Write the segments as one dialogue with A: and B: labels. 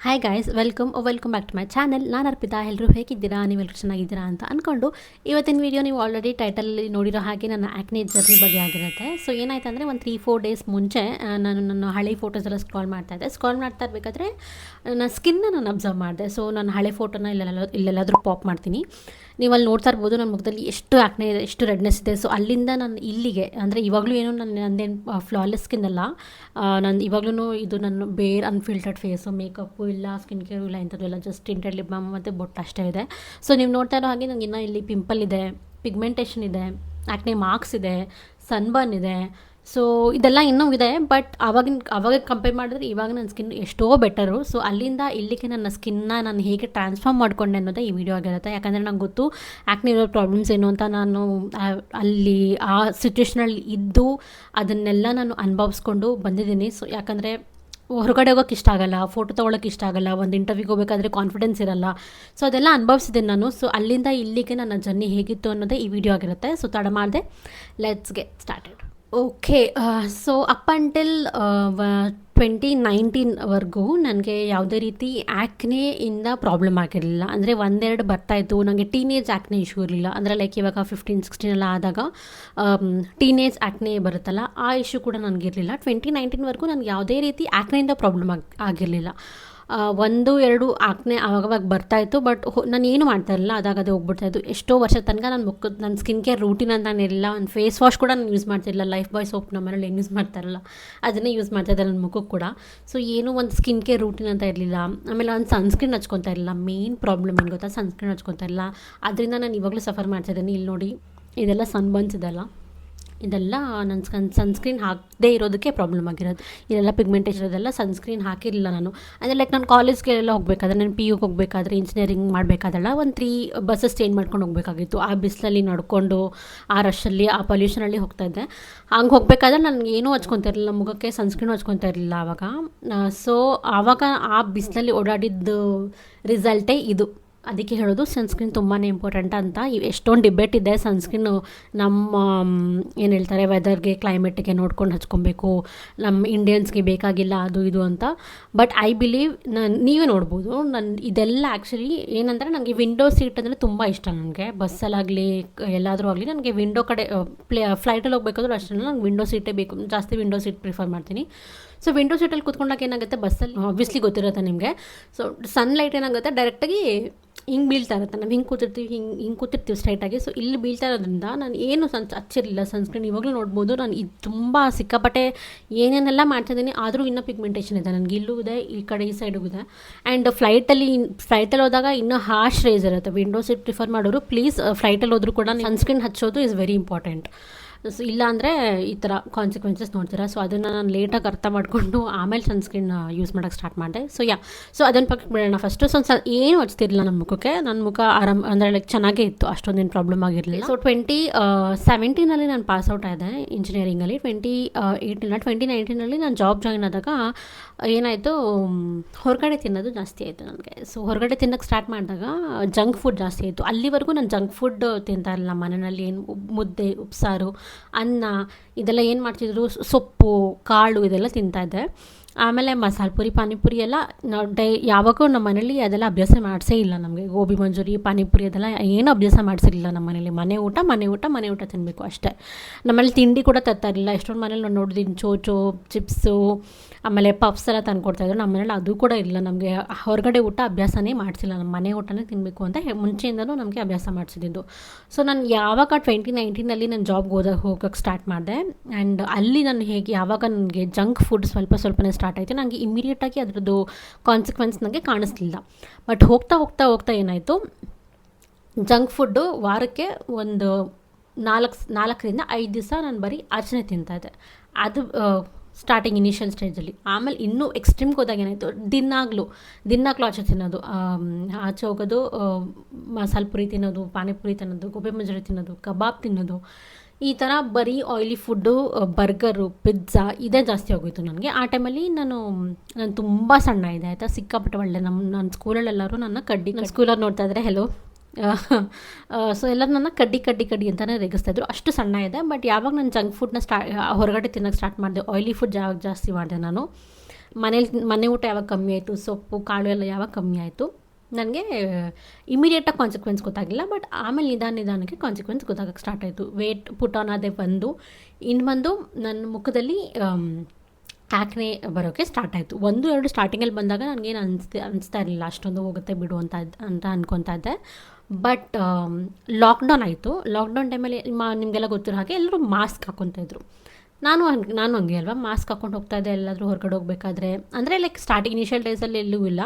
A: Hi guys, welcome back to my channel. ನಾನು ಅರ್ಪಿತಾ. ಎಲ್ಲರೂ ಹೇಗಿದ್ದೀರಾ? ನೀವೆಲ್ಲರೂ ಚೆನ್ನಾಗಿದ್ದೀರಾ ಅಂತ ಅಂದ್ಕೊಂಡು ಇವತ್ತಿನ ವೀಡಿಯೋ ನೀವು ಆಲ್ರೆಡಿ ಟೈಟಲಲ್ಲಿ ನೋಡಿರೋ ಹಾಗೆ ನನ್ನ ಆ್ಯಕ್ನೆ ಜರ್ನಿ ಬಗ್ಗೆ ಆಗಿರುತ್ತೆ. ಸೊ ಏನಾಯ್ತು ಅಂದರೆ ಒಂದು 3-4 ಡೇಸ್ ಮುಂಚೆ ನಾನು ನನ್ನ ಹಳೆ ಫೋಟೋಸ್ ಎಲ್ಲ ಸ್ಕ್ರಾಲ್ ಮಾಡ್ತಾ ಇರಬೇಕಾದ್ರೆ ನನ್ನ ಸ್ಕಿನ್ನ ನಾನು ಅಬ್ಸರ್ವ್ ಮಾಡಿದೆ. ಸೊ ನನ್ನ ಹಳೆ ಫೋಟೋನ ಇಲ್ಲೆಲ್ಲಾದರೂ ಪಾಪ್ ಮಾಡ್ತೀನಿ. ನೀವು ಅಲ್ಲಿ ನೋಡ್ತಾ ಇರ್ಬೋದು ನನ್ನ ಮುಖದಲ್ಲಿ ಎಷ್ಟು ಆ್ಯಕ್ನೆ ಇದೆ, ಎಷ್ಟು ರೆಡ್ನೆಸ್ ಇದೆ. ಸೊ ಅಲ್ಲಿಂದ ನಾನು ಇಲ್ಲಿಗೆ ಅಂದರೆ ಇವಾಗಲೂ ಏನು ನಂದೇನು ಫ್ಲಾಲೆಸ್ ಸ್ಕಿನ್ ಅಲ್ಲ. ನಾನು ಇವಾಗಲೂ ಇದು ನನ್ನ ಬೇರ್ ಅನ್ಫಿಲ್ಟರ್ಡ್ ಫೇಸು, ಮೇಕಪ್ಪು ಇಲ್ಲ, ಸ್ಕಿನ್ ಕೇರು ಇಲ್ಲ, ಇಂಥದ್ದು ಇಲ್ಲ. ಜಸ್ಟ್ ಟಿಂಟೆಡ್ ಲಿಪ್ ಬಾಮ್ ಮತ್ತು ಬೊಟ್ಟು ಅಷ್ಟೇ ಇದೆ. ಸೊ ನೀವು ನೋಡ್ತಾ ಇರೋ ಹಾಗೆ ನಂಗೆ ಇನ್ನೂ ಇಲ್ಲಿ ಪಿಂಪಲ್ ಇದೆ, ಪಿಗ್ಮೆಂಟೇಷನ್ ಇದೆ, ಆ್ಯಕ್ನೆ ಮಾರ್ಕ್ಸ್ ಇದೆ, ಸನ್ಬರ್ನ್ ಇದೆ. ಸೊ ಇದೆಲ್ಲ ಇನ್ನೂ ಇದೆ, ಬಟ್ ಆವಾಗ ಕಂಪೇರ್ ಮಾಡಿದ್ರೆ ಇವಾಗ ನನ್ನ ಸ್ಕಿನ್ ಎಷ್ಟೋ ಬೆಟರು. ಸೊ ಅಲ್ಲಿಂದ ಇಲ್ಲಿಗೆ ನನ್ನ ಸ್ಕಿನ್ನ ನಾನು ಹೇಗೆ ಟ್ರಾನ್ಸ್ಫಾರ್ಮ್ ಮಾಡಿಕೊಂಡೆ ಅನ್ನೋದೇ ಈ ವಿಡಿಯೋ ಆಗಿರುತ್ತೆ. ಯಾಕಂದರೆ ನಂಗೆ ಗೊತ್ತು ಆ್ಯಕ್ನೆ ಇರೋ ಪ್ರಾಬ್ಲಮ್ಸ್ ಏನು ಅಂತ. ನಾನು ಅಲ್ಲಿ ಆ ಸಿಚುವೇಷನಲ್ಲಿ ಇದ್ದು ಅದನ್ನೆಲ್ಲ ನಾನು ಅನುಭವಿಸ್ಕೊಂಡು ಬಂದಿದ್ದೀನಿ. ಸೊ ಯಾಕಂದರೆ ಹೊರಗಡೆ ಹೋಗೋಕ್ಕೆ ಇಷ್ಟ ಆಗಲ್ಲ, ಫೋಟೋ ತೊಗೊಳಕ್ಕೆ ಇಷ್ಟ ಆಗಲ್ಲ, ಒಂದು ಇಂಟರ್ವ್ಯೂಗೆ ಹೋಗಬೇಕಾದ್ರೆ ಕಾನ್ಫಿಡೆನ್ಸ್ ಇರಲ್ಲ. ಸೊ ಅದೆಲ್ಲ ಅನುಭವಿಸಿದ್ದೀನಿ ನಾನು. ಸೊ ಅಲ್ಲಿಂದ ಇಲ್ಲಿಗೆ ನನ್ನ ಜರ್ನಿ ಹೇಗಿತ್ತು ಅನ್ನೋದೇ ಈ ವಿಡಿಯೋ ಆಗಿರುತ್ತೆ. ಸೊ ತಡ ಮಾಡಿದೆ, let's get started. Okay, so up until 2019ವರೆಗೂ ನನಗೆ ಯಾವುದೇ ರೀತಿ ಆ್ಯಕ್ನೆಯಿಂದ ಪ್ರಾಬ್ಲಮ್ ಆಗಿರಲಿಲ್ಲ. ಅಂದರೆ ಒಂದೆರಡು ಬರ್ತಾಯಿತ್ತು. ನನಗೆ ಟೀನೇಜ್ ಆ್ಯಕ್ನೆ ಇಶ್ಯೂ ಇರಲಿಲ್ಲ. ಅಂದರೆ ಲೈಕ್ ಇವಾಗ 15-16 ಎಲ್ಲ ಆದಾಗ ಟೀನೇಜ್ ಆ್ಯಕ್ನೆ ಬರುತ್ತಲ್ಲ, ಆ ಇಶ್ಯೂ ಕೂಡ ನನಗಿರಲಿಲ್ಲ. 2019ವರೆಗೂ ನನಗೆ ಯಾವುದೇ ರೀತಿ ಆ್ಯಕ್ನೆಯಿಂದ ಪ್ರಾಬ್ಲಮ್ ಆಗಿರಲಿಲ್ಲ. 1-2 ಆ್ಯಕ್ನೆ ಆವಾಗವಾಗ ಬರ್ತಾಯಿತ್ತು, ಬಟ್ ನಾನು ಏನು ಮಾಡ್ತಾ ಇರಲಿಲ್ಲ, ಅದಾಗದೇ ಹೋಗ್ಬಿಡ್ತಾಯಿತ್ತು. ಎಷ್ಟೋ ವರ್ಷ ತನಕ ನನ್ನ ಸ್ಕಿನ್ ಕೇರ್ ರೂಟೀನ್ ಅಂತ ಇರಲಿಲ್ಲ. ಒಂದು ಫೇಸ್ ವಾಶ್ ಕೂಡ ನಾನು ಯೂಸ್ ಮಾಡ್ತಿರಲಿಲ್ಲ. ಲೈಫ್ ಬಾಯ್ ಸೋಪ್ ನಮ್ಮ ಮನೇಲಿ ಏನು ಯೂಸ್ ಮಾಡ್ತಾ ಇರಲ್ಲ, ಅದನ್ನೇ ಯೂಸ್ ಮಾಡ್ತಾಯಿದ್ದೆ ನನ್ನ ಮುಖಕ್ಕೆ ಕೂಡ. ಸೊ ಏನೂ ಒಂದು ಸ್ಕಿನ್ ಕೇರ್ ರೂಟೀನ್ ಅಂತ ಇರಲಿಲ್ಲ. ಆಮೇಲೆ ಒಂದು ಸನ್ಸ್ಕ್ರೀನ್ ಹಚ್ಕೊತಾ ಇರಲಿಲ್ಲ. ಮೇನ್ ಪ್ರಾಬ್ಲಮ್ ಏನು ಗೊತ್ತಾ, ಸನ್ಸ್ಕ್ರೀನ್ ಹಚ್ಕೊತಾ ಇರಲಿಲ್ಲ. ಅದರಿಂದ ನಾನು ಇವಾಗಲೂ ಸಫರ್ ಮಾಡ್ತಾಯಿದ್ದೀನಿ. ಇಲ್ಲಿ ನೋಡಿ, ಇದೆಲ್ಲ ಸನ್ಬರ್ನ್ಸ್ ಇದೆಲ್ಲ, ಇದೆಲ್ಲ ನನ್ನ ಸನ್ಸ್ಕ್ರೀನ್ ಹಾಕದೇ ಇರೋದಕ್ಕೆ ಪ್ರಾಬ್ಲಮ್ ಆಗಿರೋದು. ಇದೆಲ್ಲ ಪಿಗ್ಮೆಂಟೇಷನ್ ಇರೋದೆಲ್ಲ ಸನ್ಸ್ಕ್ರೀನ್ ಹಾಕಿರಲಿಲ್ಲ ನಾನು. ಅಂದರೆ ಲೈಕ್ ನಾನು ಕಾಲೇಜ್ಗೆಲ್ಲ ಹೋಗಬೇಕಾದ್ರೆ, ನಾನು PUಗೆ ಹೋಗಬೇಕಾದ್ರೆ, ಇಂಜಿನಿಯರಿಂಗ್ ಮಾಡಬೇಕಾದಲ್ಲ, ಒಂದು 3 ಬಸ್ಸಸ್ ಚೇಂಜ್ ಮಾಡ್ಕೊಂಡು ಹೋಗಬೇಕಾಗಿತ್ತು. ಆ ಬಿಸಿಲಲ್ಲಿ ನಡ್ಕೊಂಡು, ಆ ರಶಲ್ಲಿ, ಆ ಪೊಲ್ಯೂಷನಲ್ಲಿ ಹೋಗ್ತಾಯಿದ್ದೆ. ಹಂಗೆ ಹೋಗಬೇಕಾದ್ರೆ ನನಗೆ ಏನೂ ಹಚ್ಕೊತಾ ಇರಲಿಲ್ಲ, ಮುಖಕ್ಕೆ ಸನ್ಸ್ಕ್ರೀನ್ ಹಚ್ಕೊತಾ ಇರಲಿಲ್ಲ ಆವಾಗ. ಸೊ ಆವಾಗ ಆ ಬಿಸಿಲಲ್ಲಿ ಓಡಾಡಿದ್ದು ರಿಸಲ್ಟೇ ಇದು. ಅದಕ್ಕೆ ಹೇಳೋದು ಸನ್ಸ್ಕ್ರೀನ್ ತುಂಬಾ ಇಂಪಾರ್ಟೆಂಟ್ ಅಂತ. ಎಷ್ಟೊಂದು ಡಿಬೇಟ್ ಇದೆ, ಸನ್ಸ್ಕ್ರೀನು ನಮ್ಮ ಏನು ಹೇಳ್ತಾರೆ ವೆದರ್ಗೆ, ಕ್ಲೈಮೇಟಿಗೆ ನೋಡ್ಕೊಂಡು ಹಚ್ಕೊಬೇಕು, ನಮ್ಮ ಇಂಡಿಯನ್ಸ್ಗೆ ಬೇಕಾಗಿಲ್ಲ ಅದು ಇದು ಅಂತ. ಬಟ್ ಐ ಬಿಲೀವ್, ನೀವೇ ನೋಡ್ಬೋದು, ಇದೆಲ್ಲ ಆ್ಯಕ್ಚುಲಿ ಏನಂದರೆ ನನಗೆ ವಿಂಡೋ ಸೀಟ್ ಅಂದರೆ ತುಂಬ ಇಷ್ಟ. ನನಗೆ ಬಸ್ಸಲ್ಲಾಗಲಿ ಎಲ್ಲಾದರೂ ಆಗಲಿ ನನಗೆ ವಿಂಡೋ ಕಡೆ ಫ್ಲೈಟಲ್ಲಿ ಹೋಗ್ಬೇಕಾದ್ರೂ ಅಷ್ಟೇ ನನಗೆ ವಿಂಡೋ ಸೀಟೇ ಬೇಕು. ಜಾಸ್ತಿ ವಿಂಡೋ ಸೀಟ್ ಪ್ರಿಫರ್ ಮಾಡ್ತೀನಿ. ಸೊ ವಿಂಡೋ ಸೀಟಲ್ಲಿ ಕೂತ್ಕೊಂಡಾಗ ಏನಾಗುತ್ತೆ, ಬಸ್ಸಲ್ಲಿ ಆಬ್ವಿಯಸ್ಲಿ ಗೊತ್ತಿರುತ್ತೆ ನಿಮಗೆ. ಸೊ ಸನ್ಲೈಟ್ ಏನಾಗುತ್ತೆ, ಡೈರೆಕ್ಟಾಗಿ ಹಿಂಗೆ ಬೀಳ್ತಾ ಇರುತ್ತೆ. ನಾವು ಹಿಂಗೆ ಕೂತಿರ್ತೀವಿ ಸ್ಟ್ರೈಟಾಗಿ. ಸೊ ಇಲ್ಲಿ ಬೀಳ್ತಾ ಇರೋದ್ರಿಂದ ನಾನು ಏನು ಹಚ್ಚಿರಲಿಲ್ಲ ಸನ್ಸ್ಕ್ರೀನ್. ಇವಾಗಲೂ ನೋಡ್ಬೋದು, ನಾನು ಇದು ತುಂಬ ಸಿಕ್ಕಾಪಟ್ಟೆ ಏನೇನೆಲ್ಲ ಮಾಡ್ತಾಯಿದ್ದೀನಿ, ಆದರೂ ಇನ್ನೂ ಪಿಗ್ಮೆಂಟೇಷನ್ ಇದೆ ನನಗೆ. ಇಲ್ಲೂ ಇದೆ, ಈ ಕಡೆ ಈ ಸೈಡಿಗೂ ಇದೆ. ಆ್ಯಂಡ್ ಫ್ಲೈಟಲ್ಲಿ ಹೋದಾಗ ಇನ್ನೂ ಹಾರ್ಶ್ ರೇಸ್ ಇರುತ್ತೆ. ವಿಂಡೋ ಸೀಟ್ ಪ್ರಿಫರ್ ಮಾಡೋರು ಪ್ಲೀಸ್ ಫ್ಲೈಟಲ್ಲಿ ಹೋದರೂ ಕೂಡ ಸನ್ಸ್ಕ್ರೀನ್ ಹಚ್ಚೋದು ಇಸ್ ವೆರಿ ಇಂಪಾರ್ಟೆಂಟ್. ಸೊ ಇಲ್ಲ ಅಂದರೆ ಈ ಥರ ಕಾನ್ಸಿಕ್ವೆನ್ಸಸ್ ನೋಡ್ತೀರಾ. ಸೊ ಅದನ್ನು ನಾನು ಲೇಟಾಗಿ ಅರ್ಥ ಮಾಡಿಕೊಂಡು ಆಮೇಲೆ ಸನ್ಸ್ಕ್ರೀನ್ ಯೂಸ್ ಮಾಡೋಕ್ಕೆ ಸ್ಟಾರ್ಟ್ ಮಾಡಿದೆ. ಸೊ ಅದನ್ನು ಪಕ್ಕಕ್ಕೆ ಬಿಡೋಣ. ಫಸ್ಟು ಏನು ಹಚ್ತಿರಲಿಲ್ಲ ನನ್ನ ಮುಖಕ್ಕೆ. ನನ್ನ ಮುಖ ಅಂದರೆ ಲೈಕ್ ಚೆನ್ನಾಗೇ ಇತ್ತು, ಅಷ್ಟೊಂದೇನು ಪ್ರಾಬ್ಲಮ್ ಆಗಿರಲಿಲ್ಲ. ಸೊ 2017 ನಾನು ಪಾಸ್ಔಟ್ ಆದೆ ಇಂಜಿನಿಯರಿಂಗಲ್ಲಿ. 2019 ನಾನು ಜಾಬ್ ಜಾಯಿನ್ ಆದಾಗ ಏನಾಯಿತು, ಹೊರಗಡೆ ತಿನ್ನೋದು ಜಾಸ್ತಿ ಆಯಿತು ನನಗೆ. ಸೊ ಹೊರಗಡೆ ತಿನ್ನೋಕ್ಕೆ ಸ್ಟಾರ್ಟ್ ಮಾಡಿದಾಗ ಜಂಕ್ ಫುಡ್ ಜಾಸ್ತಿ ಆಯಿತು. ಅಲ್ಲಿವರೆಗೂ ನಾನು ಜಂಕ್ ಫುಡ್ ತಿಂತಾ ಇರಲಿಲ್ಲ. ಮನೆಯಲ್ಲಿ ಏನು ಮುದ್ದೆ, ಉಪ್ಸಾರು, ಅನ್ನ ಇದೆಲ್ಲ ಏನು ಮಾಡ್ತಿದ್ರು, ಸೊಪ್ಪು, ಕಾಳು ಇದೆಲ್ಲ ತಿಂತಾಯಿದ್ದೆ. ಆಮೇಲೆ ಮಸಾಲೆ ಪುರಿ, ಪಾನಿಪುರಿ ಎಲ್ಲ ಯಾವಾಗೂ ನಮ್ಮ ಮನೇಲಿ ಅದೆಲ್ಲ ಅಭ್ಯಾಸ ಮಾಡಿಸೇ ಇಲ್ಲ ನಮಗೆ. ಗೋಬಿ ಮಂಚೂರಿ, ಪಾನಿಪುರಿ ಅದೆಲ್ಲ ಏನೂ ಅಭ್ಯಾಸ ಮಾಡಿಸಿರಲಿಲ್ಲ ನಮ್ಮ ಮನೇಲಿ. ಮನೆ ಊಟ ತಿನ್ನಬೇಕು ಅಷ್ಟೇ. ನಮ್ಮಲ್ಲಿ ತಿಂಡಿ ಕೂಡ ತರ್ತಾರಿಲ್ಲ. ಎಷ್ಟೊಂದು ಮನೇಲಿ ನಾನು ನೋಡಿದ್ದೀನಿ ಚೋಚೋ, ಚಿಪ್ಸು, ಆಮೇಲೆ ಪಫ್ಸ್ ಎಲ್ಲ ತಂದುಕೊಡ್ತಾಯಿದ್ರು. ನಮ್ಮ ಮನೇಲಿ ಅದು ಕೂಡ ಇಲ್ಲ. ನಮಗೆ ಹೊರಗಡೆ ಊಟ ಅಭ್ಯಾಸನೇ ಮಾಡಿಸಿಲ್ಲ. ನಮ್ಮ ಮನೆ ಊಟನೇ ತಿನ್ನಬೇಕು ಅಂತ ಮುಂಚೆಯಿಂದಲೂ ನಮಗೆ ಅಭ್ಯಾಸ ಮಾಡಿಸಿದ್ದು. ಸೊ ನಾನು ಯಾವಾಗ 2019 ನಾನು ಜಾಬ್ಗೆ ಹೋಗೋಕ್ಕೆ ಸ್ಟಾರ್ಟ್ ಮಾಡಿದೆ. ಆ್ಯಂಡ್ ಅಲ್ಲಿ ನಾನು ಯಾವಾಗ ನನಗೆ ಜಂಕ್ ಫುಡ್ ಸ್ವಲ್ಪನೇ ಸ್ಟಾರ್ಟ್ ಆಯಿತು, ನನಗೆ ಇಮಿಡಿಯೇಟಾಗಿ ಅದರದ್ದು ಕಾನ್ಸಿಕ್ವೆನ್ಸ್ ನನಗೆ ಕಾಣಿಸ್ಲಿಲ್ಲ. ಬಟ್ ಹೋಗ್ತಾ ಏನಾಯಿತು, ಜಂಕ್ ಫುಡ್ಡು ವಾರಕ್ಕೆ ಒಂದು 4-5 ದಿವಸ ನಾನು ಬರೀ ಅರ್ಚನೆ ತಿಂತಾಯಿದ್ದೆ. ಅದು ಸ್ಟಾರ್ಟಿಂಗ್ ಇನಿಷಿಯಲ್ ಸ್ಟೇಜಲ್ಲಿ. ಆಮೇಲೆ ಇನ್ನೂ ಎಕ್ಸ್ಟ್ರೀಮ್ಗೆ ಹೋದಾಗ ಏನಾಯಿತು, ದಿನಾಗಲೂ ಆಚೆ ತಿನ್ನೋದು, ಆಚೆ ಹೋಗೋದು, ಮಸಾಲೆ ಪುರಿ ತಿನ್ನೋದು, ಪಾನಿಪುರಿ ತಿನ್ನೋದು, ಗೋಬಿ ಮಂಚೂರಿ ತಿನ್ನೋದು, ಕಬಾಬ್ ತಿನ್ನೋದು, ಈ ಥರ ಬರೀ ಆಯಿಲಿ ಫುಡ್ಡು, ಬರ್ಗರು, ಪಿಜ್ಜಾ ಇದೇ ಜಾಸ್ತಿ ಹೋಗಿತ್ತು ನನಗೆ. ಆ ಟೈಮಲ್ಲಿ ನಾನು ತುಂಬ ಸಣ್ಣ ಇದೆ ಆಯಿತಾ, ಸಿಕ್ಕಾಪಟ್ಟೆ ಒಳ್ಳೆ. ನನ್ನ ಸ್ಕೂಲಲ್ಲೆಲ್ಲರೂ ನನ್ನ ಸ್ಕೂಲಲ್ಲಿ ನೋಡ್ತಾ ಇದ್ದಾರೆ, ಹೆಲೋ. ಸೊ ಎಲ್ಲರೂ ನನ್ನ ಕಡ್ಡಿ ಅಂತಲೇ ರೇಗಿಸ್ತಾಯಿದ್ರು, ಅಷ್ಟು ಸಣ್ಣ ಇದೆ. ಬಟ್ ಯಾವಾಗ ನಾನು ಜಂಕ್ ಫುಡ್ನ ಹೊರಗಡೆ ತಿನ್ನೋಕ್ಕೆ ಸ್ಟಾರ್ಟ್ ಮಾಡಿದೆ, ಆಯಿಲಿ ಫುಡ್ ಜಾಸ್ತಿ ಮಾಡಿದೆ ನಾನು. ಮನೆ ಊಟ ಯಾವಾಗ ಕಮ್ಮಿ ಆಯಿತು, ಸೊಪ್ಪು ಕಾಳು ಎಲ್ಲ ಯಾವಾಗ ಕಮ್ಮಿ ಆಯಿತು, ನನಗೆ ಇಮಿಡಿಯೇಟಾಗಿ ಕಾನ್ಸಿಕ್ವೆನ್ಸ್ ಗೊತ್ತಾಗಿಲ್ಲ. ಬಟ್ ಆಮೇಲೆ ನಿಧಾನಕ್ಕೆ ಕಾನ್ಸಿಕ್ವೆನ್ಸ್ ಗೊತ್ತಾಗಕ್ಕೆ ಸ್ಟಾರ್ಟ್ ಆಯಿತು. ವೇಟ್ ಪುಟ್ ಆನ್ ಅದೇ ಬಂದು ಇನ್ನು ನನ್ನ ಮುಖದಲ್ಲಿ ಆ್ಯಕ್ನೆ ಬರೋಕ್ಕೆ ಸ್ಟಾರ್ಟ್ ಆಯಿತು. 1-2 ಸ್ಟಾರ್ಟಿಂಗಲ್ಲಿ ಬಂದಾಗ ನನಗೇನು ಅನಿಸ್ತಾ ಇರಲಿಲ್ಲ, ಅಷ್ಟೊಂದು ಹೋಗುತ್ತೆ ಬಿಡು ಅಂತ ಅನ್ಕೊತಾ ಇದ್ದೆ. ಬಟ್ ಲಾಕ್ಡೌನ್ ಆಯಿತು. ಲಾಕ್ಡೌನ್ ಟೈಮಲ್ಲಿ ನಿಮಗೆಲ್ಲ ಗೊತ್ತಿರೋ ಹಾಗೆ ಎಲ್ಲರೂ ಮಾಸ್ಕ್ ಹಾಕ್ಕೊತಾ ಇದ್ರು. ನಾನು ಹಂಗೆ ಅಲ್ವಾ, ಮಾಸ್ಕ್ ಹಾಕ್ಕೊಂಡು ಹೋಗ್ತಾ ಇದ್ದೆ ಎಲ್ಲಾದರೂ ಹೊರಗಡೆ ಹೋಗಬೇಕಾದ್ರೆ. ಅಂದರೆ ಲೈಕ್ ಸ್ಟಾರ್ಟಿಂಗ್ ಇನಿಷಿಯಲ್ ಡೇಸಲ್ಲಿ ಎಲ್ಲೂ ಇಲ್ಲ.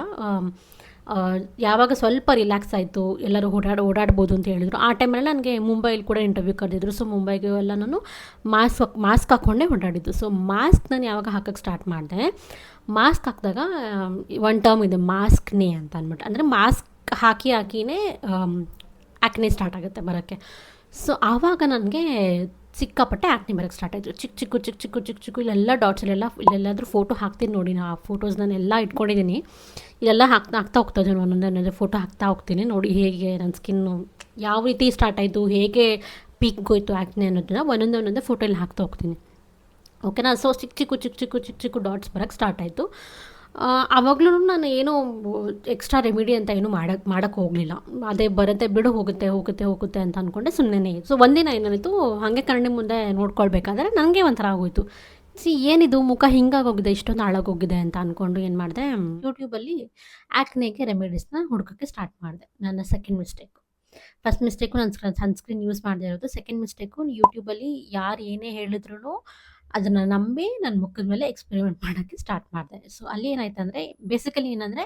A: ಯಾವಾಗ ಸ್ವಲ್ಪ ರಿಲ್ಯಾಕ್ಸ್ ಆಯಿತು, ಎಲ್ಲರೂ ಓಡಾಡ್ಬೋದು ಅಂತ ಹೇಳಿದರು, ಆ ಟೈಮಲ್ಲಿ ನನಗೆ ಮುಂಬೈಲಿ ಕೂಡ ಇಂಟರ್ವ್ಯೂ ಕರೆದಿದ್ರು. ಸೊ ಮುಂಬೈಗೆ ಎಲ್ಲ ನಾನು ಮಾಸ್ಕ್ ಹಾಕ್ಕೊಂಡೇ ಓಡಾಡಿದ್ದು. ಸೊ ಮಾಸ್ಕ್ ನಾನು ಯಾವಾಗ ಹಾಕೋಕ್ಕೆ ಸ್ಟಾರ್ಟ್ ಮಾಡಿದೆ, ಮಾಸ್ಕ್ ಹಾಕಿದಾಗ ಒಂದು ಟರ್ಮ್ ಇದೆ ಮಾಸ್ಕ್ನೇ ಅಂತ ಅಂದ್ಬಿಟ್ಟು. ಅಂದರೆ ಮಾಸ್ಕ್ ಹಾಕಿನೇ ಆ್ಯಕ್ನೆ ಸ್ಟಾರ್ಟ್ ಆಗುತ್ತೆ ಬರೋಕ್ಕೆ. ಸೊ ಆವಾಗ ನನಗೆ ಸಿಕ್ಕಾಪಟ್ಟೆ ಆ್ಯಕ್ನೆ ಬರೋಕ್ಕೆ ಸ್ಟಾರ್ಟ್ ಆಯಿತು. ಚಿಕ್ಕ ಇಲ್ಲೆಲ್ಲ ಡಾಟ್ಸಲ್ಲೆಲ್ಲ ಇಲ್ಲೆಲ್ಲಾದರೂ ಫೋಟೋ ಹಾಕ್ತೀನಿ ನೋಡಿ. ಆ ಫೋಟೋಸ್ ನಾನೆಲ್ಲ ಇಟ್ಕೊಂಡಿದ್ದೀನಿ. ಇಲ್ಲೆಲ್ಲ ಹಾಕ್ತಾ ಹೋಗ್ತಾ ಇದ್ದೀನಿ, ಒಂದೊಂದೇ ಫೋಟೋ ಹಾಕ್ತಾ ಹೋಗ್ತೀನಿ. ನೋಡಿ ಹೇಗೆ ನನ್ನ ಸ್ಕಿನ್ನು ಯಾವ ರೀತಿ ಸ್ಟಾರ್ಟ್ ಆಯಿತು, ಹೇಗೆ ಪೀಕ್ಗೆ ಹೋಯ್ತು ಆ್ಯಕ್ನೆ ಅನ್ನೋದನ್ನ ಒಂದೊಂದೇ ಫೋಟೋ ಇಲ್ಲಿ ಹಾಕ್ತಾ ಹೋಗ್ತೀನಿ. ಓಕೆನಾ. ಸೊ ಚಿಕ್ಕ ಡಾಟ್ಸ್ ಬರೋಕ್ಕೆ ಸ್ಟಾರ್ಟ್ ಆಯಿತು. ಆವಾಗಲೂ ನಾನು ಏನೋ ಎಕ್ಸ್ಟ್ರಾ ರೆಮಿಡಿ ಅಂತ ಏನೂ ಮಾಡೋಕ್ಕೆ ಹೋಗಲಿಲ್ಲ. ಅದೇ ಬರುತ್ತೆ ಬಿಡು, ಹೋಗುತ್ತೆ ಅಂತ ಅಂದ್ಕೊಂಡೆ ಸುಮ್ಮನೆ. ಸೊ ಒಂದಿನ ಏನಾಯಿತು, ಹಾಗೆ ಕಣ್ಣಿ ಮುಂದೆ ನೋಡ್ಕೊಳ್ಬೇಕಾದ್ರೆ ನನಗೆ ಒಂಥರ ಆಗೋಯ್ತು. ಏನಿದು ಮುಖ ಹಿಂಗಾಗೋಗಿದೆ, ಇಷ್ಟೊಂದು ಹಾಳಾಗೋಗಿದೆ ಅಂತ ಅಂದ್ಕೊಂಡು ಏನು ಮಾಡಿದೆ, ಯೂಟ್ಯೂಬಲ್ಲಿ ಆ್ಯಕ್ನೆಗೆ ರೆಮಿಡೀಸ್ನ ಹುಡ್ಕೋಕ್ಕೆ ಸ್ಟಾರ್ಟ್ ಮಾಡಿದೆ. ನನ್ನ ಸೆಕೆಂಡ್ ಮಿಸ್ಟೇಕು. ಫಸ್ಟ್ ಮಿಸ್ಟೇಕು ನಾನು ಸನ್ಸ್ಕ್ರೀನ್ ಯೂಸ್ ಮಾಡದೇ ಇರೋದು. ಸೆಕೆಂಡ್ ಮಿಸ್ಟೇಕು, ಯೂಟ್ಯೂಬಲ್ಲಿ ಯಾರು ಏನೇ ಹೇಳಿದ್ರು ಅದನ್ನು ನಂಬಿ ನನ್ನ ಮುಖದ ಮೇಲೆ ಎಕ್ಸ್ಪೆರಿಮೆಂಟ್ ಮಾಡೋಕ್ಕೆ ಸ್ಟಾರ್ಟ್ ಮಾಡಿದೆ. ಸೊ ಅಲ್ಲಿ ಏನಾಯ್ತು ಅಂದರೆ, ಬೇಸಿಕಲಿ ಏನಂದರೆ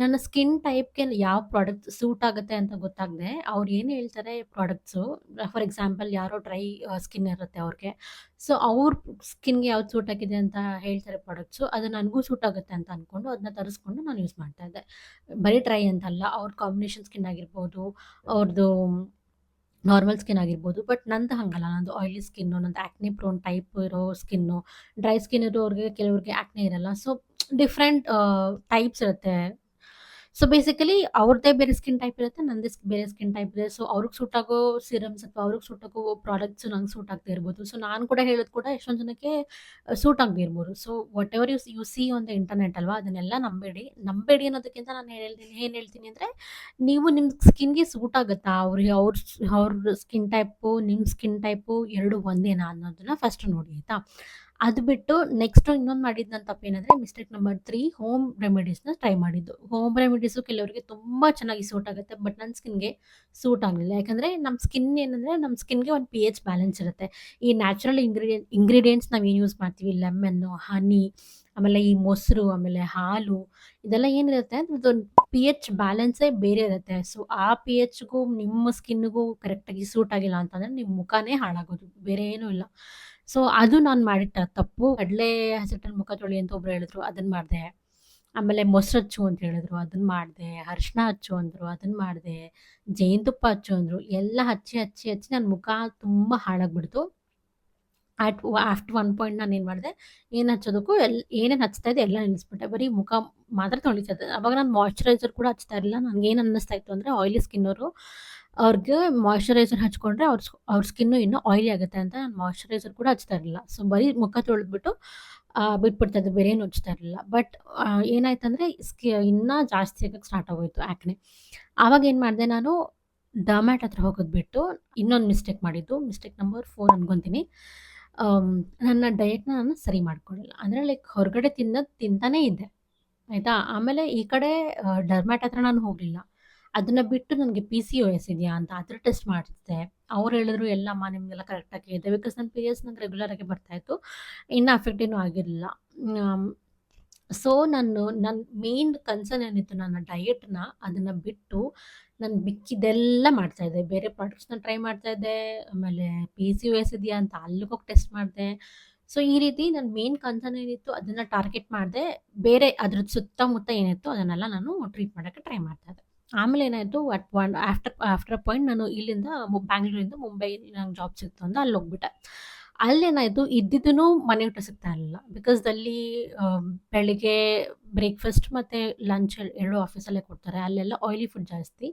A: ನನ್ನ ಸ್ಕಿನ್ ಟೈಪ್ಗೆ ಯಾವ ಪ್ರಾಡಕ್ಟ್ ಸೂಟ್ ಆಗುತ್ತೆ ಅಂತ ಗೊತ್ತಾಗದೆ ಅವ್ರು ಏನು ಹೇಳ್ತಾರೆ ಪ್ರಾಡಕ್ಟ್ಸು, ಫಾರ್ ಎಕ್ಸಾಂಪಲ್ ಯಾರೋ ಡ್ರೈ ಸ್ಕಿನ್ ಇರುತ್ತೆ ಅವ್ರಿಗೆ, ಸೊ ಅವ್ರ ಸ್ಕಿನ್ಗೆ ಯಾವ್ದು ಸೂಟ್ ಆಗಿದೆ ಅಂತ ಹೇಳ್ತಾರೆ ಪ್ರಾಡಕ್ಟ್ಸು, ಅದು ನನಗೂ ಸೂಟ್ ಆಗುತ್ತೆ ಅಂತ ಅಂದ್ಕೊಂಡು ಅದನ್ನ ತರಿಸ್ಕೊಂಡು ನಾನು ಯೂಸ್ ಮಾಡ್ತಾಯಿದ್ದೆ. ಬರೀ ಡ್ರೈ ಅಂತಲ್ಲ, ಅವ್ರ ಕಾಂಬಿನೇಷನ್ ಸ್ಕಿನ್ ಆಗಿರ್ಬೋದು, ಅವ್ರದ್ದು ನಾರ್ಮಲ್ ಸ್ಕಿನ್ ಆಗಿರ್ಬೋದು. ಬಟ್ ನಂದು ಹಂಗಲ್ಲ, ನಂದು ಆಯಿಲಿ ಸ್ಕಿನ್ನು, ನಂದು ಆ್ಯಕ್ನೆ ಪ್ರೋನ್ ಟೈಪ್ ಇರೋ ಸ್ಕಿನ್ನು. ಡ್ರೈ ಸ್ಕಿನ್ ಇರೋರಿಗೆ ಕೆಲವ್ರಿಗೆ ಆ್ಯಕ್ನೆ ಇರಲ್ಲ. ಸೊ ಡಿಫ್ರೆಂಟ್ ಟೈಪ್ಸ್ ಇರುತ್ತೆ. ಸೊ ಬೇಸಿಕಲಿ ಅವ್ರದ್ದೇ ಬೇರೆ ಸ್ಕಿನ್ ಟೈಪ್ ಇರುತ್ತೆ, ನಂದೇ ಬೇರೆ ಸ್ಕಿನ್ ಟೈಪ್ ಇದೆ. ಸೊ ಅವ್ರಿಗೆ ಸೂಟ್ ಆಗೋ ಸಿರಮ್ಸ್ ಅಥವಾ ಅವ್ರಿಗೆ ಸೂಟ್ ಆಗೋ ಪ್ರಾಡಕ್ಟ್ಸ್ ನಂಗೆ ಸೂಟ್ ಆಗದೆ ಇರ್ಬೋದು. ಸೊ ನಾನು ಕೂಡ ಹೇಳೋದು ಕೂಡ ಎಷ್ಟೊಂದು ಜನಕ್ಕೆ ಸೂಟ್ ಆಗದೆ ಇರ್ಬೋದು. So what ever U C on the internet ಅಲ್ವಾ, ಅದನ್ನೆಲ್ಲ ನಂಬೇಡಿ ಅನ್ನೋದಕ್ಕಿಂತ ನಾನು ಏನು ಹೇಳ್ತೀನಿ ಅಂದರೆ, ನೀವು ನಿಮ್ಮ ಸ್ಕಿನ್ಗೆ ಸೂಟ್ ಆಗುತ್ತಾ, ಅವ್ರ ಸ್ಕಿನ್ ಟೈಪು ನಿಮ್ಮ ಸ್ಕಿನ್ ಟೈಪು ಎರಡು ಒಂದೇನಾ ಅನ್ನೋದನ್ನ ಫಸ್ಟ್ ನೋಡಿ, ಆಯಿತಾ. ಅದು ಬಿಟ್ಟು ನೆಕ್ಸ್ಟು ಇನ್ನೊಂದು ಮಾಡಿದ್ದು ನನ್ನ ತಪ್ಪೇನೆಂದರೆ, ಮಿಸ್ಟೇಕ್ ನಂಬರ್ 3, ಹೋಮ್ ರೆಮಿಡೀಸ್ನ ಟ್ರೈ ಮಾಡಿದ್ದು. ಹೋಮ್ ರೆಮಿಡೀಸು ಕೆಲವರಿಗೆ ತುಂಬ ಚೆನ್ನಾಗಿ ಸೂಟ್ ಆಗುತ್ತೆ, ಬಟ್ ನನ್ನ ಸ್ಕಿನ್ಗೆ ಸೂಟ್ ಆಗಲಿಲ್ಲ. ಯಾಕಂದರೆ ನಮ್ಮ ಸ್ಕಿನ್ ಏನಂದರೆ, ನಮ್ಮ ಸ್ಕಿನ್ಗೆ ಒಂದು pH ಬ್ಯಾಲೆನ್ಸ್ ಇರುತ್ತೆ. ಈ ನ್ಯಾಚುರಲ್ ಇಂಗ್ರೀಡಿಯೆಂಟ್ಸ್ ನಾವೇನು ಯೂಸ್ ಮಾಡ್ತೀವಿ, ಲೆಮನ್ನು, ಹನಿ, ಆಮೇಲೆ ಈ ಮೊಸರು, ಆಮೇಲೆ ಹಾಲು, ಇದೆಲ್ಲ ಏನಿರುತ್ತೆ ಅದೊಂದು pH ಬ್ಯಾಲೆನ್ಸೇ ಬೇರೆ ಇರುತ್ತೆ. ಸೊ ಆ pHಗೂ ನಿಮ್ಮ ಸ್ಕಿನ್ನಿಗೂ ಕರೆಕ್ಟಾಗಿ ಸೂಟ್ ಆಗಿಲ್ಲ ಅಂತಂದರೆ ನಿಮ್ಮ ಮುಖನೇ ಹಾಳಾಗೋದು, ಬೇರೆ ಏನೂ ಇಲ್ಲ. ಸೊ ಅದು ನಾನು ಮಾಡಿಟ್ಟ ತಪ್ಪು. ಕಡಲೆ ಹಸಿಟ್ಟಲ್ಲಿ ಮುಖ ತೊಳಿ ಅಂತ ಒಬ್ರು ಹೇಳಿದ್ರು, ಅದನ್ನು ಮಾಡಿದೆ. ಆಮೇಲೆ ಮೊಸರು ಹಚ್ಚು ಅಂತ ಹೇಳಿದ್ರು, ಅದನ್ನು ಮಾಡಿದೆ. ಅರಿಶಿನ ಹಚ್ಚು ಅಂದರು, ಅದನ್ನು ಮಾಡಿದೆ. ಜೇನುತುಪ್ಪ ಹಚ್ಚು ಅಂದರು. ಎಲ್ಲ ಹಚ್ಚಿ ನನ್ನ ಮುಖ ತುಂಬ ಹಾಳಾಗ್ಬಿಡ್ತು. ಆಫ್ಟರ್ ಒನ್ ಪಾಯಿಂಟ್ ನಾನು ಏನು ಮಾಡಿದೆ, ಏನು ಹಚ್ಚೋದಕ್ಕೂ ಏನೇನು ಹಚ್ತಾ ಇದ್ದೆ ಎಲ್ಲ ನಿಲ್ಲಿಸ್ಬಿಟ್ಟೆ. ಬರೀ ಮುಖ ಮಾತ್ರ ತೊಳಿತಾ ಇದ್ದೆ. ಅವಾಗ ನಾನು ಮಾಯ್ಶ್ಚರೈಸರ್ ಕೂಡ ಹಚ್ತಾ ಇರಲಿಲ್ಲ. ನನಗೇನು ಅನ್ನಿಸ್ತಾ ಇತ್ತು ಅಂದರೆ, ಆಯಿಲಿ ಸ್ಕಿನ್ನವರು ಅವ್ರಿಗೆ ಮಾಯ್ಶ್ಚರೈಸರ್ ಹಚ್ಕೊಂಡ್ರೆ ಅವ್ರ ಸ್ಕಿನ್ನು ಇನ್ನೂ ಆಯಿಲಿ ಆಗುತ್ತೆ ಅಂತ ನಾನು ಮಾಯ್ಶ್ಚರೈಸರ್ ಕೂಡ ಹಚ್ತಾ ಇರಲಿಲ್ಲ. ಸೊ ಬರೀ ಮುಖ ತೊಳೆದ್ಬಿಟ್ಟು ಬಿಟ್ಬಿಡ್ತಾ ಇದ್ದೆ, ಬೇರೆ ಏನು ಹಚ್ತಾ ಇರಲಿಲ್ಲ. ಬಟ್ ಏನಾಯ್ತಂದರೆ ಇನ್ನೂ ಜಾಸ್ತಿ ಆಗಕ್ಕೆ ಸ್ಟಾರ್ಟ್ ಆಗೋಯಿತು ಆ್ಯಕ್ನೆ. ಆವಾಗ ಏನು ಮಾಡಿದೆ, ನಾನು ಡರ್ಮ್ಯಾಟ್ ಹತ್ರ ಹೋಗೋದು ಬಿಟ್ಟು ಇನ್ನೊಂದು ಮಿಸ್ಟೇಕ್ ಮಾಡಿದ್ದು, ಮಿಸ್ಟೇಕ್ ನಂಬರ್ 4 ಅನ್ಕೊತೀನಿ. ನನ್ನ ಡಯೆಟ್ನ ನಾನು ಸರಿ ಮಾಡ್ಕೊಳ್ಳಿಲ್ಲ. ಅಂದರೆ ಲೈಕ್ ಹೊರಗಡೆ ತಿಂತಾನೇ ಇದ್ದೆ, ಆಯಿತಾ. ಆಮೇಲೆ ಈ ಕಡೆ ಡರ್ಮ್ಯಾಟ್ ಹತ್ರ ನಾನು ಹೋಗಲಿಲ್ಲ. ಅದನ್ನು ಬಿಟ್ಟು ನನಗೆ PCOS ಇದೆಯಾ ಅಂತ ಅದ್ರ ಟೆಸ್ಟ್ ಮಾಡಿಸಿದೆ. ಅವ್ರು ಹೇಳಿದ್ರು, ಎಲ್ಲಮ್ಮ ನಿಮಗೆಲ್ಲ ಕರೆಕ್ಟಾಗಿ ಇದೆ. ಬಿಕಾಸ್ ನನ್ನ ಪೀರಿಯಡ್ಸ್ ನಂಗೆ ರೆಗ್ಯುಲರಾಗಿ ಬರ್ತಾಯಿತ್ತು, ಇನ್ನೂ ಅಫೆಕ್ಟ್ ಏನೂ ಆಗಿರಲಿಲ್ಲ. ಸೊ ನನ್ನ ಮೇನ್ ಕನ್ಸರ್ನ್ ಏನಿತ್ತು, ನನ್ನ ಡಯೆಟ್ನ ಅದನ್ನು ಬಿಟ್ಟು ನಾನು ಮಿಕ್ಕಿದ್ದೆಲ್ಲ ಮಾಡ್ತಾಯಿದ್ದೆ. ಬೇರೆ ಪ್ರಾಡಕ್ಟ್ಸ್ನ ಟ್ರೈ ಮಾಡ್ತಾಯಿದ್ದೆ. ಆಮೇಲೆ PCOS ಇದೆಯಾ ಅಂತ ಅಲ್ಲಿಗೆ ಹೋಗಿ ಟೆಸ್ಟ್ ಮಾಡಿದೆ. ಸೊ ಈ ರೀತಿ ನನ್ನ ಮೇನ್ ಕನ್ಸರ್ನ್ ಏನಿತ್ತು ಅದನ್ನು ಟಾರ್ಗೆಟ್ ಮಾಡಿದೆ. ಬೇರೆ ಅದ್ರದ್ದು ಸುತ್ತಮುತ್ತ ಏನಿತ್ತು ಅದನ್ನೆಲ್ಲ ನಾನು ಟ್ರೀಟ್ ಮಾಡೋಕ್ಕೆ ಟ್ರೈ ಮಾಡ್ತಾಯಿದ್ದೆ. ಆಮೇಲೆ ಏನಾಯಿತು, ಆಫ್ಟರ್ ಅ ಪಾಯಿಂಟ್ ನಾನು ಇಲ್ಲಿಂದ ಬ್ಯಾಂಗ್ಳೂರಿಂದ ಮುಂಬೈಲಿ ನಂಗೆ ಜಾಬ್ ಸಿಕ್ತು ಅಂತ ಅಲ್ಲಿ ಹೋಗ್ಬಿಟ್ಟೆ. ಅಲ್ಲೇನಾಯಿತು, ಇದ್ದಿದ್ದೂ ಮನೆ ಊಟ ಸಿಗ್ತಾ ಇರಲಿಲ್ಲ. ಬಿಕಾಸ್ ಅಲ್ಲಿ ಬೆಳಿಗ್ಗೆ ಬ್ರೇಕ್ಫಾಸ್ಟ್ ಮತ್ತು ಲಂಚ್ ಎರಡೂ ಆಫೀಸಲ್ಲೇ ಕೊಡ್ತಾರೆ. ಅಲ್ಲೆಲ್ಲ ಆಯಿಲಿ ಫುಡ್ ಜಾಸ್ತಿ,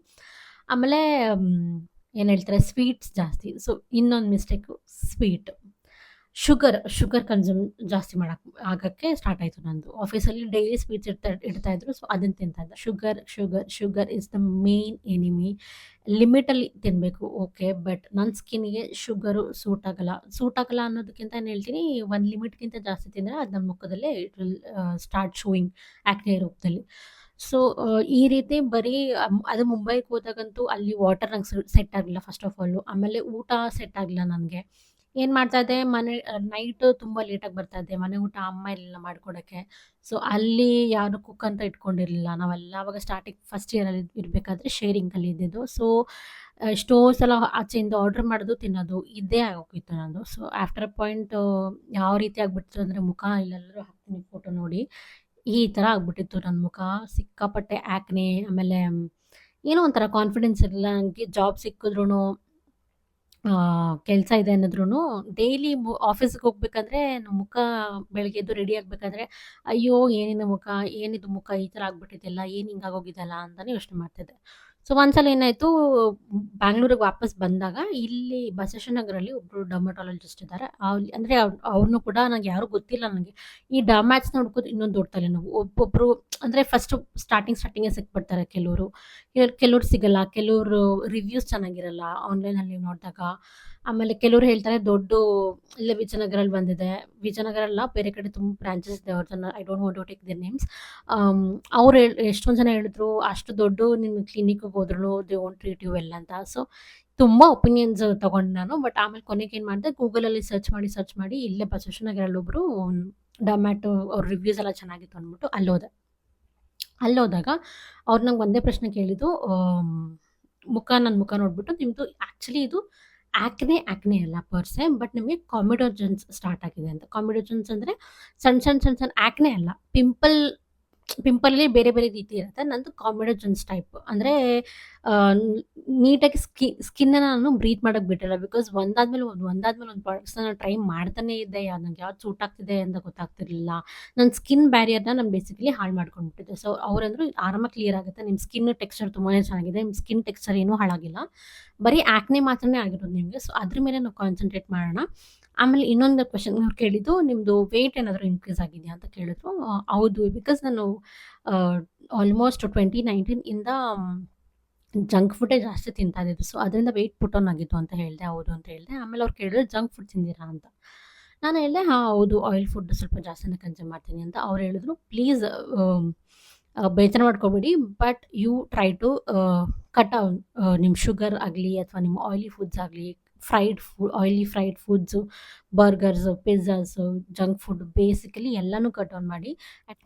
A: ಆಮೇಲೆ ಏನು ಹೇಳ್ತಾರೆ ಸ್ವೀಟ್ಸ್ ಜಾಸ್ತಿ. ಸೊ ಇನ್ನೊಂದು ಮಿಸ್ಟೇಕು ಸ್ವೀಟ್. ಶುಗರ್ ಕನ್ಸ್ಯೂಮ್ ಜಾಸ್ತಿ ಆಗಕ್ಕೆ ಸ್ಟಾರ್ಟ್ ಆಯ್ತು ನಂದು. ಆಫೀಸಲ್ಲಿ ಡೈಲಿ ಸ್ವೀಟ್ಸ್ ಇಡ್ತಾ ಇದ್ರು. ಸೊ ಅದನ್ನ ತಿಂತಾ ಇದ್ದೆ. Sugar is the main enemy. ಲಿಮಿಟಲ್ಲಿ ತಿನ್ನಬೇಕು ಓಕೆ. ಬಟ್ ನನ್ನ ಸ್ಕಿನ್‌ಗೆ ಶುಗರು ಸೂಟ್ ಆಗಲ್ಲ ಅನ್ನೋದಕ್ಕಿಂತ ಏನು ಹೇಳ್ತೀನಿ, ಒಂದು ಲಿಮಿಟ್‌ಗಿಂತ ಜಾಸ್ತಿ ತಿಂದರೆ ಅದು ನಮ್ಮ ಮುಖದಲ್ಲೇ it will start showing acne ರೂಪದಲ್ಲಿ. ಸೊ ಈ ರೀತಿ ಬರೀ ಅದು ಮುಂಬೈಗೆ ಹೋದಾಗಂತೂ ಅಲ್ಲಿ ವಾಟರ್ ನಂಗೆ ಸೆಟ್ ಆಗಲಿಲ್ಲ ಫಸ್ಟ್ ಆಫ್ ಆಲು. ಆಮೇಲೆ ಊಟ ಸೆಟ್ ಆಗಲಿಲ್ಲ ನನಗೆ. ಏನು ಮಾಡ್ತಾ ಇದ್ದೆ, ನೈಟು ತುಂಬ ಲೇಟಾಗಿ ಬರ್ತಾ ಇದ್ದೆ. ಮನೆ ಊಟ ಅಮ್ಮ ಇರಲಿಲ್ಲ ಮಾಡ್ಕೊಡೋಕ್ಕೆ. ಸೊ ಅಲ್ಲಿ ಯಾರು ಕುಕ್ ಅಂತ ಇಟ್ಕೊಂಡಿರಲಿಲ್ಲ. ನಾವೆಲ್ಲ ಆವಾಗ ಸ್ಟಾರ್ಟಿಂಗ್ ಫಸ್ಟ್ ಇಯರಲ್ಲಿ ಇರಬೇಕಾದ್ರೆ ಶೇರಿಂಗಲ್ಲಿ ಇದ್ದಿದ್ದು. ಸೊ ಎಷ್ಟೋ ಸಲ ಆಚೆಯಿಂದ ಆರ್ಡರ್ ಮಾಡೋದು, ತಿನ್ನೋದು ಇದೇ ಆಗೋಗಿತ್ತು ನಂದು. ಸೊ ಆಫ್ಟರ್ ಅ ಪಾಯಿಂಟ್ ಯಾವ ರೀತಿ ಆಗ್ಬಿಡ್ತು ಅಂದರೆ, ಮುಖ ಇಲ್ಲೆಲ್ಲರೂ ಹಾಕ್ತೀನಿ ಫೋಟೋ ನೋಡಿ, ಈ ಥರ ಆಗ್ಬಿಟ್ಟಿತ್ತು ನನ್ನ ಮುಖ. ಸಿಕ್ಕಾಪಟ್ಟೆ ಆ್ಯಕ್ನೆ. ಆಮೇಲೆ ಏನೋ ಒಂಥರ ಕಾನ್ಫಿಡೆನ್ಸ್ ಇರಲಿಲ್ಲ ನನಗೆ. ಜಾಬ್ ಸಿಕ್ಕಿದ್ರೂ, ಕೆಲಸ ಇದೆ ಅನ್ನೋದ್ರೂ ಡೈಲಿ ಆಫೀಸ್ಗೆ ಹೋಗ್ಬೇಕಾದ್ರೆ ನಮ್ಮ ಮುಖ ಬೆಳಗ್ಗೆ ಎದ್ದು ರೆಡಿ ಆಗಬೇಕಾದ್ರೆ, ಅಯ್ಯೋ ಏನಿದು ಮುಖ, ಏನಿದು ಮುಖ ಈ ಥರ ಆಗ್ಬಿಟ್ಟಿದೆಯಲ್ಲ, ಏನು ಹಿಂಗಾಗೋಗಿದೆಯಲ್ಲ ಅಂತಲೇ ಯೋಚನೆ ಮಾಡ್ತಿದ್ದೆ. ಸೊ ಒಂದ್ಸಲ ಏನಾಯಿತು, ಬ್ಯಾಂಗ್ಳೂರಿಗೆ ವಾಪಸ್ ಬಂದಾಗ ಇಲ್ಲಿ ಬಸವೇಶ್ವರ ನಗರಲ್ಲಿ ಒಬ್ಬರು ಡರ್ಮಟಾಲಜಿಸ್ಟ್ ಇದ್ದಾರೆ. ಅಂದರೆ ಅವ್ರನ್ನೂ ಕೂಡ ನನಗೆ ಯಾರೂ ಗೊತ್ತಿಲ್ಲ ನನಗೆ. ಈ ಡರ್ಮ್ಯಾಟ್ಸ್ನ ಹುಡ್ಕೋದು ಇನ್ನೊಂದು ದೊಡ್ಡ ತಲೆನೋವು. ಒಬ್ಬೊಬ್ಬರು ಅಂದರೆ ಫಸ್ಟು ಸ್ಟಾರ್ಟಿಂಗೇ ಸಿಕ್ಬಿಡ್ತಾರೆ ಕೆಲವರು. ಕೆಲವ್ರು ಸಿಗಲ್ಲ. ಕೆಲವರು ರಿವ್ಯೂಸ್ ಚೆನ್ನಾಗಿರಲ್ಲ ಆನ್ಲೈನಲ್ಲಿ ನೀವು ನೋಡಿದಾಗ. ಆಮೇಲೆ ಕೆಲವರು ಹೇಳ್ತಾರೆ ಇಲ್ಲೇ ವಿಜಯನಗರಲ್ಲಿ ಬಂದಿದೆ. ವಿಜಯನಗರ ಅಲ್ಲ, ಬೇರೆ ಕಡೆ ತುಂಬ ಬ್ರಾಂಚಸ್ ಇದೆ ಅವ್ರದ್ದನ್ನ. I don't want to take their names. ಅವ್ರು ಎಷ್ಟೊಂದು ಜನ ಹೇಳಿದ್ರು, ಅಷ್ಟು ದೊಡ್ಡ ನಿಮ್ಮ ಕ್ಲಿನಿಕ್ಗೆ ಹೋದ್ರೂ they won't treat you well ಅಂತ. ಸೊ ತುಂಬ ಒಪಿನಿಯನ್ಸ್ ತೊಗೊಂಡೆ ನಾನು. ಬಟ್ ಆಮೇಲೆ ಕೊನೆಗೆ ಏನು ಮಾಡಿದೆ, ಗೂಗಲಲ್ಲಿ ಸರ್ಚ್ ಮಾಡಿ ಇಲ್ಲೇ ಬಸವೇಶ್ವರ ನಗರಲ್ಲಿ ಒಬ್ಬರು ಡರ್ಮ್ಯಾಟು ಅವ್ರ ರಿವ್ಯೂಸ್ ಎಲ್ಲ ಚೆನ್ನಾಗಿತ್ತು ಅಂದ್ಬಿಟ್ಟು ಅಲ್ಲೋದಾಗ ಅವ್ರು ನಂಗೆ ಒಂದೇ ಪ್ರಶ್ನೆ ಕೇಳಿದ್ದು, ನನ್ನ ಮುಖ ನೋಡ್ಬಿಟ್ಟು, ನಿಮ್ಮದು ಆ್ಯಕ್ಚುಲಿ ಇದು ಆ್ಯಕ್ನೆ ಅಲ್ಲ ಪರ್ಸೆ, ಬಟ್ ನಿಮಗೆ ಕಾಮಿಡೋಜನ್ಸ್ ಸ್ಟಾರ್ಟ್ ಆಗಿದೆ ಅಂತ. ಕಾಮಿಡೋಜನ್ಸ್ ಅಂದರೆ ಸಣ್ಣ ಆ್ಯಕ್ನೆ ಅಲ್ಲ, ಪಿಂಪಲಲ್ಲಿ ಬೇರೆ ಬೇರೆ ರೀತಿ ಇರುತ್ತೆ. ನಂದು ಕಾಮಿಡೋಜನ್ಸ್ ಟೈಪ್. ಅಂದರೆ ನೀಟಾಗಿ ಸ್ಕಿನ್ನ ನಾನು ಬ್ರೀತ್ ಮಾಡೋಕ್ಕೆ ಬಿಟ್ಟಿಲ್ಲ. ಬಿಕಾಸ್ ಒಂದಾದ್ಮೇಲೆ ಒಂದು ಪ್ರಾಡಕ್ಟ್ಸ್ನ ನಾನು ಟ್ರೈ ಮಾಡ್ತಾನೆ ಇದ್ದೆ. ನಂಗೆ ಯಾವ್ದು ಸೂಟ್ ಆಗ್ತಿದೆ ಅಂತ ಗೊತ್ತಾಗ್ತಿರ್ಲಿಲ್ಲ. ನನ್ನ ಸ್ಕಿನ್ ಬ್ಯಾರಿಯರ್ನ ನಾನು ಬೇಸಿಕಲಿ ಹಾಳು ಮಾಡ್ಕೊಂಡ್ಬಿಟ್ಟಿದ್ದೆ. ಸೊ ಅವರಂದ್ರು ಆರಾಮಾಗಿ ಕ್ಲಿಯರ್ ಆಗುತ್ತೆ, ನಿಮ್ಮ ಸ್ಕಿನ್ ಟೆಕ್ಸ್ಚರ್ ತುಂಬಾ ಚೆನ್ನಾಗಿದೆ, ನಿಮ್ಮ ಸ್ಕಿನ್ ಟೆಕ್ಸ್ಚರ್ ಏನೂ ಹಾಳಾಗಿಲ್ಲ, ಬರೀ ಆ್ಯಕ್ನೆ ಮಾತ್ರನೇ ಆಗಿರೋದು ನಿಮಗೆ. ಸೊ ಅದ್ರ ಮೇಲೆ ನಾವು ಕಾನ್ಸಂಟ್ರೇಟ್ ಮಾಡೋಣ. ಆಮೇಲೆ ಇನ್ನೊಂದು ಕ್ವೆಶನ್ ಅವ್ರು ಕೇಳಿದ್ದು, ನಿಮ್ಮದು ವೆಯ್ಟ್ ಏನಾದರೂ ಇನ್ಕ್ರೀಸ್ ಆಗಿದೆಯಾ ಅಂತ ಕೇಳಿದ್ರು. ಹೌದು, ಬಿಕಾಸ್ ನಾನು ಆಲ್ಮೋಸ್ಟ್ 2019 ಇಂದ ಜಂಕ್ ಫುಡ್ಡೇ ಜಾಸ್ತಿ ತಿಂತಾ ಇದ್ದಿದ್ದು. ಸೊ ಅದರಿಂದ ವೆಯ್ಟ್ ಪುಟ್ ಆನ್ ಆಗಿತ್ತು ಅಂತ ಹೇಳಿದೆ. ಹೌದು ಅಂತ ಹೇಳಿದೆ. ಆಮೇಲೆ ಅವ್ರು ಕೇಳಿದ್ರು, ಜಂಕ್ ಫುಡ್ ತಿಂದಿರಾ ಅಂತ. ನಾನು ಹೇಳಿದೆ, ಹಾಂ ಹೌದು, ಆಯಿಲ್ ಫುಡ್ ಸ್ವಲ್ಪ ಜಾಸ್ತಿನೇ ಕನ್ಸ್ಯೂಮ್ ಮಾಡ್ತೀನಿ ಅಂತ. ಅವ್ರು ಹೇಳಿದ್ರು, ಪ್ಲೀಸ್ ಬೇಜಾರು ಮಾಡ್ಕೋಬೇಡಿ, but you try to cut down ನಿಮ್ಮ ಶುಗರ್ ಆಗಲಿ ಅಥವಾ ನಿಮ್ಮ ಆಯಿಲಿ ಫುಡ್ಸ್ ಆಗಲಿ, oily fried foods, burgers, pizzas, junk food basically ಎಲ್ಲನೂ ಕಟ್ ಡೌನ್ ಮಾಡಿ.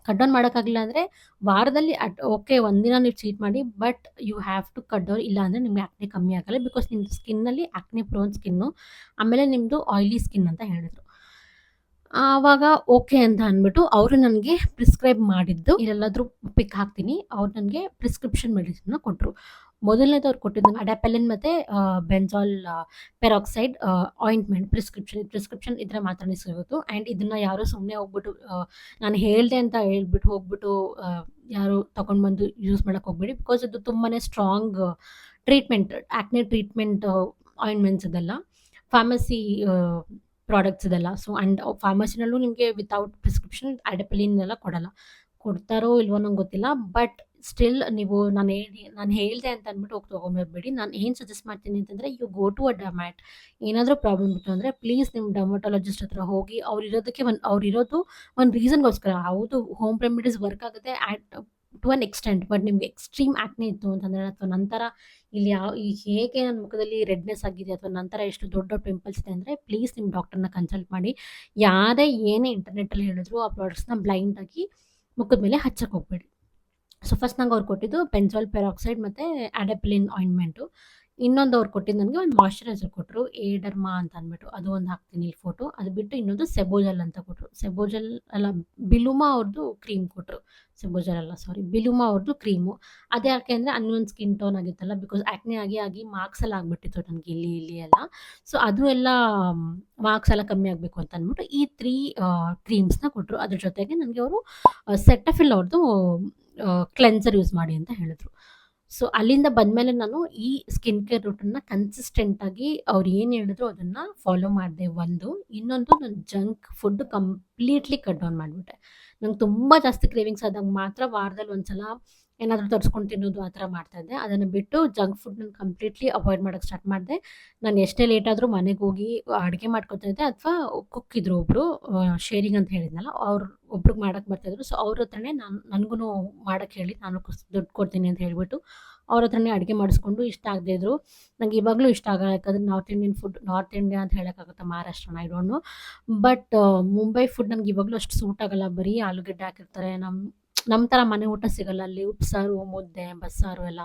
A: ಕಟ್ ಡೌನ್ ಮಾಡೋಕ್ಕಾಗಲಿಲ್ಲ ಅಂದರೆ ವಾರದಲ್ಲಿ ಓಕೆ ಒಂದಿನ ನೀವು ಚೀಟ್ ಮಾಡಿ, but you have to cut down. ಇಲ್ಲ ಅಂದರೆ ನಿಮಗೆ ಆ್ಯಕ್ನೆ ಕಮ್ಮಿ ಆಗಲ್ಲ. ಬಿಕಾಸ್ ನಿಮ್ಮದು ಸ್ಕಿನ್ನಲ್ಲಿ ಆ್ಯಕ್ನೆ ಪ್ರೋನ್ ಸ್ಕಿನ್ನು, ಆಮೇಲೆ ನಿಮ್ಮದು ಆಯಿಲಿ ಸ್ಕಿನ್ ಅಂತ ಹೇಳಿದ್ರು. ಆವಾಗ ಓಕೆ ಅಂತ ಅಂದ್ಬಿಟ್ಟು ಅವರು ನನಗೆ ಪ್ರಿಸ್ಕ್ರೈಬ್ ಮಾಡಿದ್ದು, ಇಲ್ಲೆಲ್ಲಾದರೂ ಪಿಕ್ ಹಾಕ್ತೀನಿ, ಅವ್ರು ನನಗೆ ಪ್ರಿಸ್ಕ್ರಿಪ್ಷನ್ ಮೆಡಿಸಿನ್ನ ಕೊಟ್ಟರು. ಮೊದಲನೇದು ಅವ್ರು ಕೊಟ್ಟಿದ್ದು ಅಡ್ಯಾಪೆಲಿನ್ ಮತ್ತು ಬೆಂಜಾಲ್ ಪೆರಾಕ್ಸೈಡ್ ಆಯಿಂಟ್ಮೆಂಟ್ ಪ್ರಿಸ್ಕ್ರಿಪ್ಷನ್ ಇದ್ರೆ ಮಾತ್ರನೇ ಸಿಗೋದು. ಆ್ಯಂಡ್ ಇದನ್ನು ಯಾರೋ ಸುಮ್ಮನೆ ಹೋಗ್ಬಿಟ್ಟು ನಾನು ಹೇಳಿದೆ ಅಂತ ಹೇಳ್ಬಿಟ್ಟು ಹೋಗ್ಬಿಟ್ಟು ಯಾರು ತೊಗೊಂಡು ಬಂದು ಯೂಸ್ ಮಾಡೋಕ್ಕೆ ಹೋಗ್ಬೇಡಿ. ಬಿಕಾಸ್ ಇದು ತುಂಬಾ strong treatment, acne treatment ointments ಇದೆಲ್ಲ, ಫಾರ್ಮಸಿ ಪ್ರಾಡಕ್ಟ್ಸ್ ಇದೆಲ್ಲ. ಸೊ ಆ್ಯಂಡ್ ಫಾರ್ಮಸಿನಲ್ಲೂ ನಿಮಗೆ ವಿತೌಟ್ ಪ್ರಿಸ್ಕ್ರಿಪ್ಷನ್ ಅಡ್ಯಾಪೆಲಿನ್ ಎಲ್ಲ ಕೊಡ್ತಾರೋ ಇಲ್ವೋ ನಂಗೆ ಗೊತ್ತಿಲ್ಲ. ಬಟ್ ಸ್ಟಿಲ್ ನೀವು ನಾನು ಹೇಳಿದೆ ಅಂತ ಅಂದ್ಬಿಟ್ಟು ಹೋಗಿ ತೊಗೊಂಬರ್ಬೇಡಿ. ನಾನು ಏನು ಸಜೆಸ್ಟ್ ಮಾಡ್ತೀನಿ ಅಂತಂದರೆ, ಯು ಗೋ ಟು ಅ ಡರ್ಮ್ಯಾಟ್. ಏನಾದರೂ ಪ್ರಾಬ್ಲಮ್ ಇತ್ತು ಅಂದರೆ ಪ್ಲೀಸ್ ನಿಮ್ಮ ಡರ್ಮಟಾಲಜಿಸ್ಟ್ ಹತ್ರ ಹೋಗಿ. ಅವ್ರಿರೋದು ಒಂದು ರೀಸನ್ಗೋಸ್ಕರ. ಹೌದು, ಹೋಮ್ ರೆಮಿಡೀಸ್ ವರ್ಕ್ ಆಗುತ್ತೆ ಟು ಅನ್ ಎಕ್ಸ್ಟೆಂಟ್. ಬಟ್ ನಿಮ್ಗೆ ಎಕ್ಸ್ಟ್ರೀಮ್ ಆ್ಯಕ್ನೆ ಇತ್ತು ಅಂತಂದರೆ, ಅಥವಾ ನಂತರ ಇಲ್ಲಿ ಹೇಗೆ ನನ್ನ ಮುಖದಲ್ಲಿ ರೆಡ್ನೆಸ್ ಆಗಿದೆ, ಅಥವಾ ನಂತರ ಎಷ್ಟು ದೊಡ್ಡ ಪಿಂಪಲ್ಸ್ ಇದೆ ಅಂದರೆ, ಪ್ಲೀಸ್ ನಿಮ್ಮ ಡಾಕ್ಟರ್ನ ಕನ್ಸಲ್ಟ್ ಮಾಡಿ. ಯಾರೇ ಏನೇ ಇಂಟರ್ನೆಟ್ಟಲ್ಲಿ ಹೇಳಿದ್ರು ಆ ಪ್ರಾಡಕ್ಟ್ಸ್ನ ಬ್ಲೈಂಡಾಗಿ ಮುಖದ ಮೇಲೆ ಹಚ್ಚಕ್ಕೆ ಹೋಗ್ಬೇಡಿ. ಸೊ ಫಸ್ಟ್ ನಂಗೆ ಅವ್ರು ಕೊಟ್ಟಿದ್ದು ಬೆಂಜಾಲ್ ಪೆರಾಕ್ಸೈಡ್ ಮತ್ತು ಅಡ್ಯಾಪೆಲಿನ್ ಆಯಿಂಟ್ಮೆಂಟು. ಇನ್ನೊಂದು ಅವ್ರು ಕೊಟ್ಟಿದ್ದು ನನಗೆ ಒಂದು ಮಾಯ್ಶ್ಚರೈಸರ್ ಕೊಟ್ಟರು, ಏಡರ್ಮಾ ಅಂತ ಅಂದ್ಬಿಟ್ಟು. ಅದು ಒಂದು ಹಾಕ್ತೀನಿ ಇಲ್ಲಿ ಫೋಟೋ. ಅದು ಬಿಟ್ಟು ಇನ್ನೊಂದು ಸೆಬೋಜಲ್ ಅಂತ ಕೊಟ್ಟರು. ಬಿಲುಮಾ ಅವ್ರದ್ದು ಕ್ರೀಮ್ ಕೊಟ್ಟರು. ಬಿಲುಮಾ ಅವ್ರದ್ದು ಕ್ರೀಮು. ಅದು ಯಾಕೆ ಅಂದರೆ ಅನ್ನೊಂದು ಸ್ಕಿನ್ ಟೋನ್ ಆಗಿತ್ತಲ್ಲ, ಬಿಕಾಸ್ ಆ್ಯಕ್ನೆ ಆಗಿ ಮಾರ್ಕ್ಸ್ ಎಲ್ಲ ಆಗಿಬಿಟ್ಟಿತ್ತು ನನಗೆ ಇಲ್ಲಿ ಎಲ್ಲ. ಸೊ ಅದು ಎಲ್ಲ ಮಾರ್ಕ್ಸ್ ಎಲ್ಲ ಕಮ್ಮಿ ಆಗಬೇಕು ಅಂತ ಅಂದ್ಬಿಟ್ಟು ಈ 3 ಕ್ರೀಮ್ಸ್ನ ಕೊಟ್ಟರು. ಅದ್ರ ಜೊತೆಗೆ ನನಗೆ ಅವರು ಸೆಟಫಿಲ್ ಅವ್ರದ್ದು ಕ್ಲೆನ್ಸರ್ ಯೂಸ್ ಮಾಡಿ ಅಂತ ಹೇಳಿದ್ರು. ಸೊ ಅಲ್ಲಿಂದ ಬಂದ್ಮೇಲೆ ನಾನು ಈ ಸ್ಕಿನ್ ಕೇರ್ ರೂಟೀನ್‌ನ ಕನ್ಸಿಸ್ಟೆಂಟಾಗಿ ಅವ್ರು ಏನು ಹೇಳಿದ್ರು ಅದನ್ನ ಫಾಲೋ ಮಾಡಿದೆ ಒಂದು. ಇನ್ನೊಂದು ನಾನು junk food completely cut down ಮಾಡಿಬಿಟ್ಟೆ. ನಂಗೆ ತುಂಬ ಜಾಸ್ತಿ ಕ್ರೇವಿಂಗ್ಸ್ ಆದಾಗ ಮಾತ್ರ ವಾರದಲ್ಲಿ ಒಂದ್ಸಲ ಏನಾದರೂ ತರಿಸ್ಕೊಂಡು ತಿನ್ನೋದು ಆ ಥರ ಮಾಡ್ತಾ ಇದ್ದೆ. ಅದನ್ನು ಬಿಟ್ಟು ಜಂಕ್ ಫುಡ್‌ನ ಕಂಪ್ಲೀಟ್‌ಲಿ ಅವಾಯ್ಡ್ ಮಾಡೋಕ್ಕೆ ಸ್ಟಾರ್ಟ್ ಮಾಡಿದೆ. ನಾನು ಎಷ್ಟೇ ಲೇಟ್ ಆದರೂ ಮನೆಗೆ ಹೋಗಿ ಅಡುಗೆ ಮಾಡ್ಕೊತಾ ಇದ್ದೆ ಅಥವಾ ಕುಕ್ ಇದ್ರು ಒಬ್ಬರು, ಶೇರಿಂಗ್ ಅಂತ ಹೇಳಿದ್ನಲ್ಲ, ಅವ್ರು ಒಬ್ರಿಗೆ ಮಾಡಕ್ಕೆ ಬರ್ತಾಯಿದ್ರು. ಸೊ ಅವ್ರ ಹತ್ರನೇ ನನಗೂ ಮಾಡಕ್ಕೆ ಹೇಳಿ ನಾನು ದುಡ್ಡು ಕೊಡ್ತೀನಿ ಅಂತ ಹೇಳ್ಬಿಟ್ಟು ಅವ್ರ ಹತ್ರನೇ ಅಡುಗೆ ಮಾಡಿಸ್ಕೊಂಡು ಇಷ್ಟ ಆಗದೇ ಇದ್ರು. ನಂಗೆ ಇವಾಗಲೂ ಇಷ್ಟ ಆಗಲ್ಲ, ಯಾಕಂದರೆ north Indian food, north India ಅಂತ ಹೇಳೋಕ್ಕಾಗುತ್ತಾ ಮಹಾರಾಷ್ಟ್ರನ I don't know. But Mumbai food ನನಗೆ ಇವಾಗಲೂ ಅಷ್ಟು ಸೂಟ್ ಆಗಲ್ಲ. ಬರೀ ಆಲೂಗಡ್ಡೆ ಹಾಕಿರ್ತಾರೆ. ನಮ್ಮ ಥರ ಮನೆ ಊಟ ಸಿಗಲ್ಲ ಅಲ್ಲಿ. ಉಪ್ಸಾರು, ಮುದ್ದೆ, ಬಸ್ಸಾರು ಎಲ್ಲ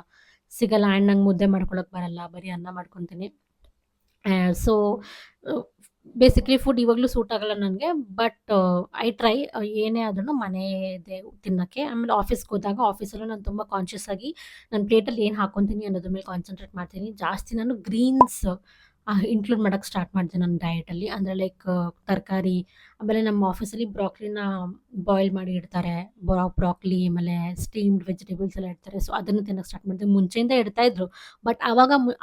A: ಸಿಗಲ್ಲ. ಆ್ಯಂಡ್ ನಂಗೆ ಮುದ್ದೆ ಮಾಡ್ಕೊಳಕ್ಕೆ ಬರಲ್ಲ, ಬರೀ ಅನ್ನ ಮಾಡ್ಕೊತೀನಿ. ಸೊ ಬೇಸಿಕ್ಲಿ ಫುಡ್ ಇವಾಗಲೂ ಸೂಟ್ ಆಗಲ್ಲ ನನಗೆ. ಬಟ್ ಐ ಟ್ರೈ ಏನೇ ಆದ್ರೂ ಮನೆಯದೇ ತಿನ್ನೋಕ್ಕೆ. ಆಮೇಲೆ ಆಫೀಸ್ಗೆ ಹೋದಾಗ ಆಫೀಸಲ್ಲೂ ನಾನು ತುಂಬ ಕಾನ್ಷಿಯಸ್ ಆಗಿ ನನ್ನ ಪ್ಲೇಟಲ್ಲಿ ಏನು ಹಾಕ್ಕೊತೀನಿ ಅನ್ನೋದ್ರ ಮೇಲೆ ಕಾನ್ಸಂಟ್ರೇಟ್ ಮಾಡ್ತೀನಿ. ಜಾಸ್ತಿ ನಾನು ಗ್ರೀನ್ಸ್ ಇನ್ಕ್ಲೂಡ್ ಮಾಡೋಕ್ಕೆ ಸ್ಟಾರ್ಟ್ ಮಾಡಿದೆ ನನ್ನ ಡಯಟಲ್ಲಿ. ಅಂದರೆ ಲೈಕ್ ತರಕಾರಿ, ಆಮೇಲೆ ನಮ್ಮ ಆಫೀಸಲ್ಲಿ ಬ್ರಾಕ್ಲಿನ ಬಾಯ್ಲ್ ಮಾಡಿ ಇಡ್ತಾರೆ. ಬ್ರಾಕ್ಲಿ ಆಮೇಲೆ ಸ್ಟೀಮ್ಡ್ ವೆಜಿಟೇಬಲ್ಸ್ ಎಲ್ಲ ಇಡ್ತಾರೆ. ಸೊ ಅದನ್ನು ತಿನ್ನೋಕ್ಕೆ ಸ್ಟಾರ್ಟ್ ಮಾಡಿದೆ. ಮುಂಚೆಯಿಂದ ಇಡ್ತಾಯಿದ್ರು, ಬಟ್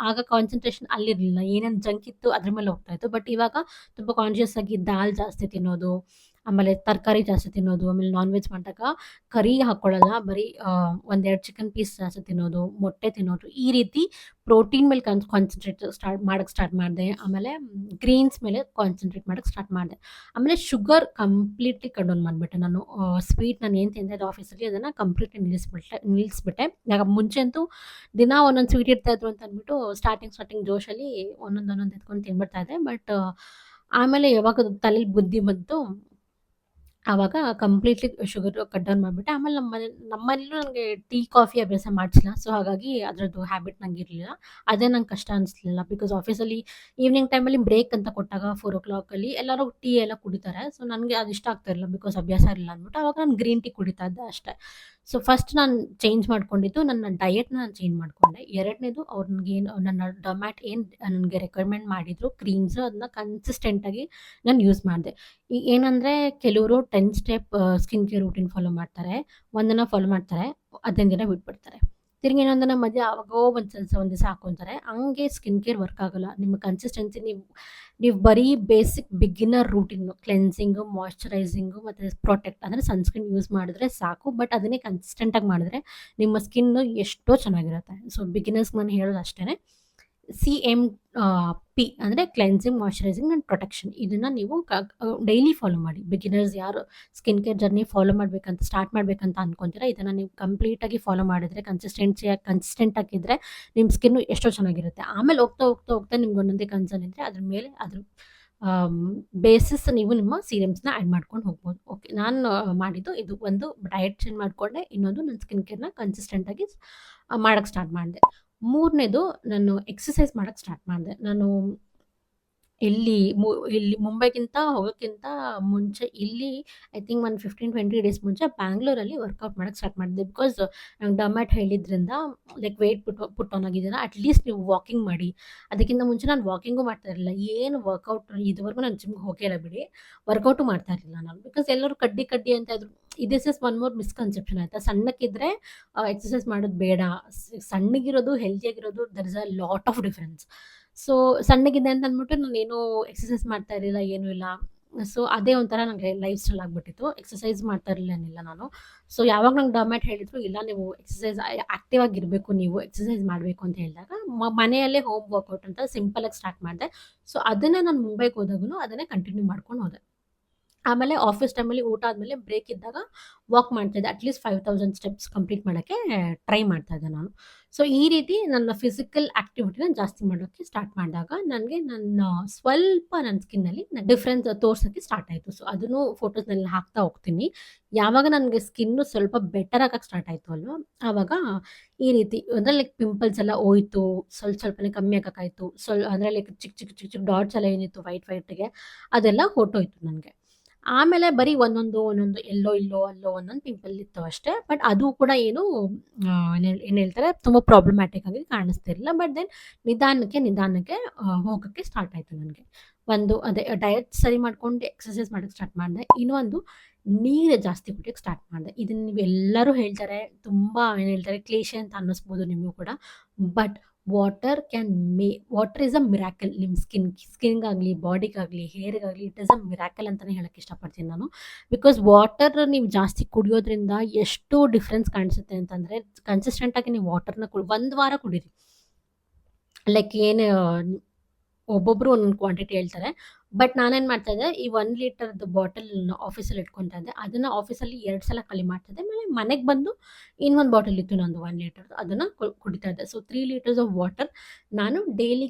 A: ಆಗ ಕಾನ್ಸಂಟ್ರೇಷನ್ ಅಲ್ಲಿರಲಿಲ್ಲ. ಏನೇನು ಜಂಕ್ ಇತ್ತು ಅದ್ರ ಮೇಲೆ ಹೋಗ್ತಾಯಿತ್ತು. ಬಟ್ ಇವಾಗ ತುಂಬ ಕಾನ್ಷಿಯಸ್ ಆಗಿ ದಾಲ್ ಜಾಸ್ತಿ ತಿನ್ನೋದು, ಆಮೇಲೆ ತರಕಾರಿ ಜಾಸ್ತಿ ತಿನ್ನೋದು, ಆಮೇಲೆ ನಾನ್ ವೆಜ್ ಮಾಡಿದಾಗ ಕರಿ ಹಾಕ್ಕೊಳ್ಳಲ್ಲ, ಬರೀ ಒಂದೆರಡು ಚಿಕನ್ ಪೀಸ್ ಜಾಸ್ತಿ ತಿನ್ನೋದು, ಮೊಟ್ಟೆ ತಿನ್ನೋದು, ಈ ರೀತಿ ಪ್ರೋಟೀನ್ ಮೇಲೆ ಕಾನ್ಸಂಟ್ರೇಟ್ ಮಾಡೋಕ್ಕೆ ಸ್ಟಾರ್ಟ್ ಮಾಡಿದೆ. ಆಮೇಲೆ ಗ್ರೀನ್ಸ್ ಮೇಲೆ ಕಾನ್ಸಂಟ್ರೇಟ್ ಮಾಡೋಕ್ಕೆ ಸ್ಟಾರ್ಟ್ ಮಾಡಿದೆ. ಆಮೇಲೆ ಶುಗರ್ ಕಂಪ್ಲೀಟ್ಲಿ ಕಟ್ ಡೌನ್ ಮಾಡಿಬಿಟ್ಟೆ ನಾನು. ಸ್ವೀಟ್ ನಾನು ಏನು ತಿಂದೆ ಆಫೀಸಲ್ಲಿ ಅದನ್ನು ಕಂಪ್ಲೀಟ್ಲಿ ನಿಲ್ಲಿಸ್ಬಿಟ್ಟೆ. ಯಾಕೆ ಮುಂಚೆ ಅಂತೂ ದಿನ ಒಂದೊಂದು ಸ್ವೀಟ್ ಇರ್ತಾಯಿದ್ರು ಅಂತ ಅಂದ್ಬಿಟ್ಟು ಸ್ಟಾರ್ಟಿಂಗ್ ಜೋಶಲ್ಲಿ ಒಂದೊಂದು ಎತ್ಕೊಂಡು ತಿನ್ಬಿಡ್ತಾ ಇದ್ದೆ. ಬಟ್ ಆಮೇಲೆ ಯಾವಾಗ ತಲೆಯಲ್ಲಿ ಬುದ್ಧಿ ಬಂತು ಆವಾಗ ಕಂಪ್ಲೀಟ್ಲಿ ಶುಗರ್ ಕಟ್ ಡೌನ್ ಮಾಡಿಬಿಟ್ಟೆ. ಆಮೇಲೆ ನಮ್ಮ ಮನೇಲೂ ನನಗೆ ಟೀ, ಕಾಫಿ ಅಭ್ಯಾಸ ಮಾಡಿಸಿಲ್ಲ. ಸೊ ಹಾಗಾಗಿ ಅದರದ್ದು ಹ್ಯಾಬಿಟ್ ನಂಗೆ ಇರಲಿಲ್ಲ. ಅದೇ ನಂಗೆ ಕಷ್ಟ ಅನಿಸ್ಲಿಲ್ಲ. ಬಿಕಾಸ್ ಆಫೀಸಲ್ಲಿ ಈವ್ನಿಂಗ್ ಟೈಮಲ್ಲಿ ಬ್ರೇಕ್ ಅಂತ ಕೊಟ್ಟಾಗ 4:00 ಎಲ್ಲರೂ ಟೀ ಎಲ್ಲ ಕುಡಿತಾರೆ. ಸೊ ನನಗೆ ಅದು ಇಷ್ಟ ಆಗ್ತಾ ಇರಲಿಲ್ಲ, ಬಿಕಾಸ್ ಅಭ್ಯಾಸ ಇರಲಿಲ್ಲ ಅಂದ್ಬಿಟ್ಟು ಆವಾಗ ನಾನು ಗ್ರೀನ್ ಟೀ ಕುಡಿತಾ ಇದ್ದೆ ಅಷ್ಟೇ. ಸೊ ಫಸ್ಟ್ ನಾನು ಚೇಂಜ್ ಮಾಡ್ಕೊಂಡಿದ್ದು ನನ್ನ ಡಯೆಟ್ನ ನಾನು ಚೇಂಜ್ ಮಾಡಿಕೊಂಡೆ. ಎರಡನೇದು ಅವ್ರು ನನಗೇನು ನನ್ನ ಡರ್ಮ್ಯಾಟ್ ಏನು ನನಗೆ ರೆಕಮೆಂಡ್ ಮಾಡಿದ್ರು ಕ್ರೀಮ್ಸ್, ಅದನ್ನ ಕನ್ಸಿಸ್ಟೆಂಟಾಗಿ ನಾನು ಯೂಸ್ ಮಾಡಿದೆ. ಈಗ ಏನಂದರೆ ಕೆಲವರು 10 step skin care routine follow ಮಾಡ್ತಾರೆ. ಒಂದನ್ನು ಫಾಲೋ ಮಾಡ್ತಾರೆ, 15 ದಿನ ಬಿಟ್ಬಿಡ್ತಾರೆ. ತಿರ್ಗಿ ಇನ್ನೊಂದನ್ನು ಮಧ್ಯೆ ಯಾವಾಗೋ ಒಂದು ದಿವಸ ಹಾಕ್ಕೊಂತಾರೆ. ಹಂಗೆ ಸ್ಕಿನ್ ಕೇರ್ ವರ್ಕ್ ಆಗಲ್ಲ. ನಿಮ್ಮ ಕನ್ಸಿಸ್ಟೆನ್ಸಿ ನೀವು ಬರೀ ಬೇಸಿಕ್ ಬಿಗಿನರ್ ರೂಟೀನು, ಕ್ಲೆನ್ಸಿಂಗು, ಮಾಯ್ಶ್ಚರೈಸಿಂಗು ಮತ್ತು ಪ್ರೊಟೆಕ್ಟ್ ಅಂದರೆ ಸನ್ಸ್ಕ್ರೀನ್ ಯೂಸ್ ಮಾಡಿದ್ರೆ ಸಾಕು. ಬಟ್ ಅದನ್ನೇ ಕನ್ಸಿಸ್ಟೆಂಟಾಗಿ ಮಾಡಿದ್ರೆ ನಿಮ್ಮ ಸ್ಕಿನ್ನು ಎಷ್ಟೋ ಚೆನ್ನಾಗಿರುತ್ತೆ. ಸೊ ಬಿಗಿನರ್ಸ್ಗೆ ನಾನು ಹೇಳೋದು ಅಷ್ಟೇ, CMP ಅಂದರೆ ಕ್ಲೆನ್ಸಿಂಗ್, ಮಾಯ್ಶ್ಚರೈಸಿಂಗ್ ಆ್ಯಂಡ್ ಪ್ರೊಟೆಕ್ಷನ್. ಇದನ್ನು ನೀವು ಡೈಲಿ ಫಾಲೋ ಮಾಡಿ. ಬಿಗಿನರ್ಸ್ ಯಾರು skin care journey follow start ಮಾಡಬೇಕಂತ ಅಂದ್ಕೊತೀರಾ, ಇದನ್ನು ನೀವು ಕಂಪ್ಲೀಟಾಗಿ ಫಾಲೋ ಮಾಡಿದರೆ, ಕನ್ಸಿಸ್ಟೆಂಟ್ ಆಗಿದ್ದರೆ ನಿಮ್ಮ ಸ್ಕಿನ್ನು ಎಷ್ಟೋ ಚೆನ್ನಾಗಿರುತ್ತೆ. ಆಮೇಲೆ ಹೋಗ್ತಾ ನಿಮ್ಗೆ ಒಂದೊಂದೇ ಕನ್ಸರ್ನ್ ಇದ್ದರೆ ಅದ್ರ ಮೇಲೆ ಅದ್ರ ಬೇಸಿಸ್ ನೀವು ನಿಮ್ಮ ಸೀರಮ್ಸ್ನ ಆ್ಯಡ್ ಮಾಡ್ಕೊಂಡು ಹೋಗ್ಬೋದು. ಓಕೆ, ನಾನು ಮಾಡಿದ್ದು ಇದು. ಒಂದು ಡಯಟ್ ಚೇಂಜ್ ಮಾಡಿಕೊಂಡೆ, ಇನ್ನೊಂದು ನನ್ನ ಸ್ಕಿನ್ ಕೇರ್ನ ಕನ್ಸಿಸ್ಟೆಂಟಾಗಿ ಮಾಡೋಕ್ಕೆ ಸ್ಟಾರ್ಟ್ ಮಾಡಿದೆ. ಮೂರನೇದು ನಾನು ಎಕ್ಸಸೈಸ್ ಮಾಡೋಕ್ಕೆ ಸ್ಟಾರ್ಟ್ ಮಾಡಿದೆ. ನಾನು ಇಲ್ಲಿ ಮುಂಬೈಗಿಂತ ಹೋಗೋಕ್ಕಿಂತ ಮುಂಚೆ ಇಲ್ಲಿ ಐ ಥಿಂಕ್ ಒಂದು 15-20 ಡೇಸ್ ಮುಂಚೆ ಬ್ಯಾಂಗ್ಳೂರಲ್ಲಿ ವರ್ಕೌಟ್ ಮಾಡೋಕ್ಕೆ ಸ್ಟಾರ್ಟ್ ಮಾಡಿದೆ. ಬಿಕಾಸ್ ನಂಗೆ ಡರ್ಮ್ಯಾಟ್ ಹೇಳಿದ್ರಿಂದ, ಲೈಕ್ ವೆಯ್ಟ್ ಪುಟ್ ಆನ್ ಆಗಿದ್ದೀರಾ, ಅಟ್ಲೀಸ್ಟ್ ನೀವು ವಾಕಿಂಗ್ ಮಾಡಿ. ಅದಕ್ಕಿಂತ ಮುಂಚೆ ನಾನು ವಾಕಿಂಗು ಮಾಡ್ತಾ ಇರಲಿಲ್ಲ. ಏನು ವರ್ಕೌಟ್ ಇದುವರೆಗೂ ನಾನು ಜಿಮ್ಗೆ ಹೋಗಿಲ್ಲ ಬಿಡಿ, ವರ್ಕೌಟು ಮಾಡ್ತಾ ಇರಲಿಲ್ಲ ನಾನು. ಬಿಕಾಸ್ ಎಲ್ಲರೂ ಕಡ್ಡಿ ಅಂತ ಇದ್ರು. This is one more misconception ಆಯಿತಾ. ಸಣ್ಣಕ್ಕಿದ್ರೆ ಎಕ್ಸಸೈಸ್ ಮಾಡೋದು ಬೇಡ, ಸಣ್ಣಗಿರೋದು ಹೆಲ್ತಿಯಾಗಿರೋದು there is a lot of difference. So ಸಣ್ಣಗಿದೆ ಅಂತ ಅಂದ್ಬಿಟ್ಟು ನಾನೇನು ಎಕ್ಸಸೈಸ್ ಮಾಡ್ತಾ ಇರಲಿಲ್ಲ, ಏನೂ ಇಲ್ಲ. ಸೊ ಅದೇ ಒಂಥರ ನನಗೆ ಲೈಫ್ ಸ್ಟೈಲ್ ಆಗಿಬಿಟ್ಟಿತ್ತು. ಎಕ್ಸಸೈಸ್ ಮಾಡ್ತಾ ಇರಲಿಲ್ಲ ನಾನು. ಸೊ ಯಾವಾಗ ನಂಗೆ ಡರ್ಮ್ಯಾಟ್ ಹೇಳಿದ್ರು, ಇಲ್ಲ ನೀವು ಎಕ್ಸಸೈಸ್ ಆ್ಯಕ್ಟಿವ್ ಆಗಿರಬೇಕು, ನೀವು ಎಕ್ಸಸೈಸ್ ಮಾಡಬೇಕು ಅಂತ ಹೇಳಿದಾಗ ಮನೆಯಲ್ಲೇ ಹೋಮ್ ವರ್ಕೌಟ್ ಅಂತ ಸಿಂಪಲಾಗಿ ಸ್ಟಾರ್ಟ್ ಮಾಡಿದೆ. ಸೊ ಅದನ್ನೇ ನಾನು ಮುಂಬೈಗೆ ಹೋದಾಗೂ ಅದನ್ನೇ ಕಂಟಿನ್ಯೂ ಮಾಡ್ಕೊಂಡು ಹೋದೆ. ಆಮೇಲೆ ಆಫೀಸ್ ಟೈಮಲ್ಲಿ ಊಟ ಆದಮೇಲೆ ಬ್ರೇಕ್ ಇದ್ದಾಗ ವಾಕ್ ಮಾಡ್ತಾಯಿದ್ದೆ. ಅಟ್ಲೀಸ್ಟ್ 5000 ಸ್ಟೆಪ್ಸ್ ಕಂಪ್ಲೀಟ್ ಮಾಡೋಕ್ಕೆ ಟ್ರೈ ಮಾಡ್ತಾಯಿದ್ದೆ ನಾನು. ಸೊ ಈ ರೀತಿ ನನ್ನ ಫಿಸಿಕಲ್ ಆ್ಯಕ್ಟಿವಿಟಿನ ಜಾಸ್ತಿ ಮಾಡೋಕ್ಕೆ ಸ್ಟಾರ್ಟ್ ಮಾಡಿದಾಗ ನನಗೆ ಸ್ವಲ್ಪ ನನ್ನ ಸ್ಕಿನ್ನಲ್ಲಿ ಡಿಫ್ರೆನ್ಸ್ ತೋರ್ಸೋಕ್ಕೆ ಸ್ಟಾರ್ಟ್ ಆಯಿತು. ಸೊ ಅದನ್ನು ಫೋಟೋಸ್ನೆಲ್ಲ ಹಾಕ್ತಾ ಹೋಗ್ತೀನಿ. ಯಾವಾಗ ನನಗೆ ಸ್ಕಿನ್ನು ಸ್ವಲ್ಪ ಬೆಟರ್ ಆಗಕ್ಕೆ ಸ್ಟಾರ್ಟ್ ಆಯಿತು ಅಲ್ವಾ, ಆವಾಗ ಈ ರೀತಿ ಅಂದರೆ ಲೈಕ್ ಪಿಂಪಲ್ಸ್ ಎಲ್ಲ ಹೋಯ್ತು, ಸ್ವಲ್ಪನೇ ಕಮ್ಮಿ ಆಗೋಕ್ಕಾಯ್ತು. ಅಂದರೆ ಲೈಕ್ ಚಿಕ್ಕ ಡಾಟ್ಸ್ ಎಲ್ಲ ಏನಿತ್ತು ವೈಟ್ಗೆ, ಅದೆಲ್ಲ ಹೊರ್ಟೋಯ್ತು ನನಗೆ. ಆಮೇಲೆ ಬರೀ ಒಂದೊಂದು ಎಲ್ಲೋ ಅಲ್ಲೋ ಒಂದೊಂದು ಪಿಂಪಲ್ ಇತ್ತು ಅಷ್ಟೇ. ಬಟ್ ಅದು ಕೂಡ ಏನು ಏನು ಹೇಳ್ತಾರೆ, ತುಂಬ ಪ್ರಾಬ್ಲಮ್ಯಾಟಿಕ್ ಆಗಿ ಕಾಣಿಸ್ತಿರಲಿಲ್ಲ. ಬಟ್ ದೆನ್ ನಿಧಾನಕ್ಕೆ ಹೋಗೋಕ್ಕೆ ಸ್ಟಾರ್ಟ್ ಆಯಿತು ನನಗೆ. ಒಂದು ಅದೇ ಡಯಟ್ ಸರಿ ಮಾಡ್ಕೊಂಡು ಎಕ್ಸಸೈಸ್ ಮಾಡೋಕ್ಕೆ ಸ್ಟಾರ್ಟ್ ಮಾಡಿದೆ. ಇನ್ನೊಂದು ನೀರು ಜಾಸ್ತಿ ಕುಡಿಯೋಕ್ಕೆ ಸ್ಟಾರ್ಟ್ ಮಾಡಿದೆ. ಇದನ್ನು ನೀವೆಲ್ಲರೂ ಹೇಳ್ತಾರೆ, ತುಂಬ ಏನು ಹೇಳ್ತಾರೆ ಕ್ಲೀಷೆ ಅಂತ ಅನ್ನಿಸ್ಬೋದು ನಿಮಗೂ ಕೂಡ. But water can water is a miracle. ನಿಮ್ಮ ಸ್ಕಿನ್ಗಾಗಲಿ, ಬಾಡಿಗಾಗಲಿ, ಹೇರ್ಗಾಗಲಿ ಇಟ್ ಈಸ್ ಅ ಮಿರಾಕಲ್ ಅಂತಲೇ ಹೇಳೋಕ್ಕೆ ಇಷ್ಟಪಡ್ತೀನಿ ನಾನು. ಬಿಕಾಸ್ ವಾಟರ್ ನೀವು ಜಾಸ್ತಿ ಕುಡಿಯೋದ್ರಿಂದ ಎಷ್ಟು ಡಿಫ್ರೆನ್ಸ್ ಕಾಣಿಸುತ್ತೆ ಅಂತಂದರೆ, ಕನ್ಸಿಸ್ಟೆಂಟಾಗಿ ನೀವು ವಾಟರ್ನ ಒಂದು ವಾರ ಕುಡೀರಿ. ಲೈಕ್ ಏನು ಒಬ್ಬೊಬ್ಬರು ಒಂದೊಂದು ಕ್ವಾಂಟಿಟಿ ಹೇಳ್ತಾರೆ. ಬಟ್ ನಾನೇನು ಮಾಡ್ತಾ ಇದ್ದೆ, ಈ 1 ಲೀಟರ್ದು ಬಾಟಲ್ ಆಫೀಸಲ್ಲಿ ಇಟ್ಕೊತಾ ಇದ್ದೆ. ಅದನ್ನು ಆಫೀಸಲ್ಲಿ 2 ಸಲ ಖಾಲಿ ಮಾಡ್ತಾ ಇದ್ದೆ. ಆಮೇಲೆ ಮನೆಗೆ ಬಂದು ಇನ್ನೊಂದು ಬಾಟಲ್ ಇತ್ತು ನಂದು 1 ಲೀಟರ್ದು, ಅದನ್ನು ಕುಡಿತಾ ಇದ್ದೆ. ಸೊ 3 ಲೀಟರ್ಸ್ ಆಫ್ ವಾಟರ್ ನಾನು ಡೈಲಿ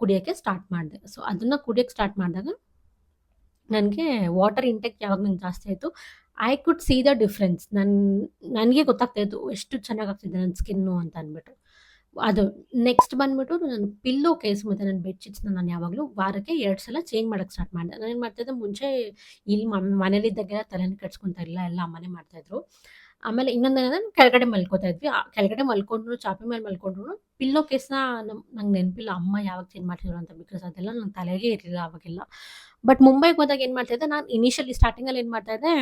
A: ಕುಡಿಯೋಕ್ಕೆ ಸ್ಟಾರ್ಟ್ ಮಾಡಿದೆ. ಸೊ ಅದನ್ನು ಕುಡಿಯೋಕ್ಕೆ ಸ್ಟಾರ್ಟ್ ಮಾಡಿದಾಗ ನನಗೆ ವಾಟರ್ ಇಂಟೇಕ್ ಯಾವಾಗ ನಂಗೆ ಜಾಸ್ತಿ ಆಯಿತು, I could see the difference. ನನಗೆ ಗೊತ್ತಾಗ್ತಾ ಇತ್ತು ಎಷ್ಟು ಚೆನ್ನಾಗಾಗ್ತಿದೆ ನನ್ನ ಸ್ಕಿನ್ನು ಅಂತ ಅಂದ್ಬಿಟ್ಟು. ಅದು ನೆಕ್ಸ್ಟ್ ಬಂದ್ಬಿಟ್ಟು ನಾನು ಪಿಲ್ಲೋ ಕೇಸ್ ಮತ್ತು ನನ್ನ ಬೆಡ್‌ಶೀಟ್ಸ್‌ನ ನಾನು ಯಾವಾಗಲೂ ವಾರಕ್ಕೆ 2 ಸಲ ಚೇಂಜ್ ಮಾಡಕ್ಕೆ ಸ್ಟಾರ್ಟ್ ಮಾಡಿದೆ. ನಾನೇನು ಮಾಡ್ತಾಯಿದ್ದೆ, ಮುಂಚೆ ಇಲ್ಲಿ ಮನೇಲಿದ್ದಾಗೆಲ್ಲ ತಲೆನೇ ಕೆಡ್ಸ್ಕೊಂತಾ ಇರಲಿಲ್ಲ, ಎಲ್ಲ ಅಮ್ಮನೇ ಮಾಡ್ತಾಯಿದ್ರು. ಆಮೇಲೆ ಇನ್ನೊಂದೇನಂದ್ರೆ ಕೆಳಗಡೆ ಮಲ್ಕೋತಾ ಇದ್ವಿ. ಕೆಳಗಡೆ ಮಲ್ಕೊಂಡ್ರು, ಚಾಪೆ ಮೇಲೆ ಮಲ್ಕೊಂಡ್ರು ಪಿಲ್ಲೋ ಕೇಸ್‌ನ ನಂಗೆ ನೆನಪಿಲ್ಲ ಅಮ್ಮ ಯಾವಾಗ ಚೇಂಜ್ ಮಾಡ್ತಿದ್ರು ಅಂತ. ಬಿಕಾಸ್ ಅದೆಲ್ಲ ನನ್ನ ತಲೆಗೆ ಇರಲಿಲ್ಲ ಅವಾಗೆಲ್ಲ. ಬಟ್ ಮುಂಬೈಗೆ ಹೋದಾಗ ಏನು ಮಾಡ್ತಾಯಿದ್ದೆ, ನಾನು ಇನಿಷಿಯಲಿ ಸ್ಟಾರ್ಟಿಂಗಲ್ಲಿ ಏನು ಮಾಡ್ತಾಯಿದ್ದೆ,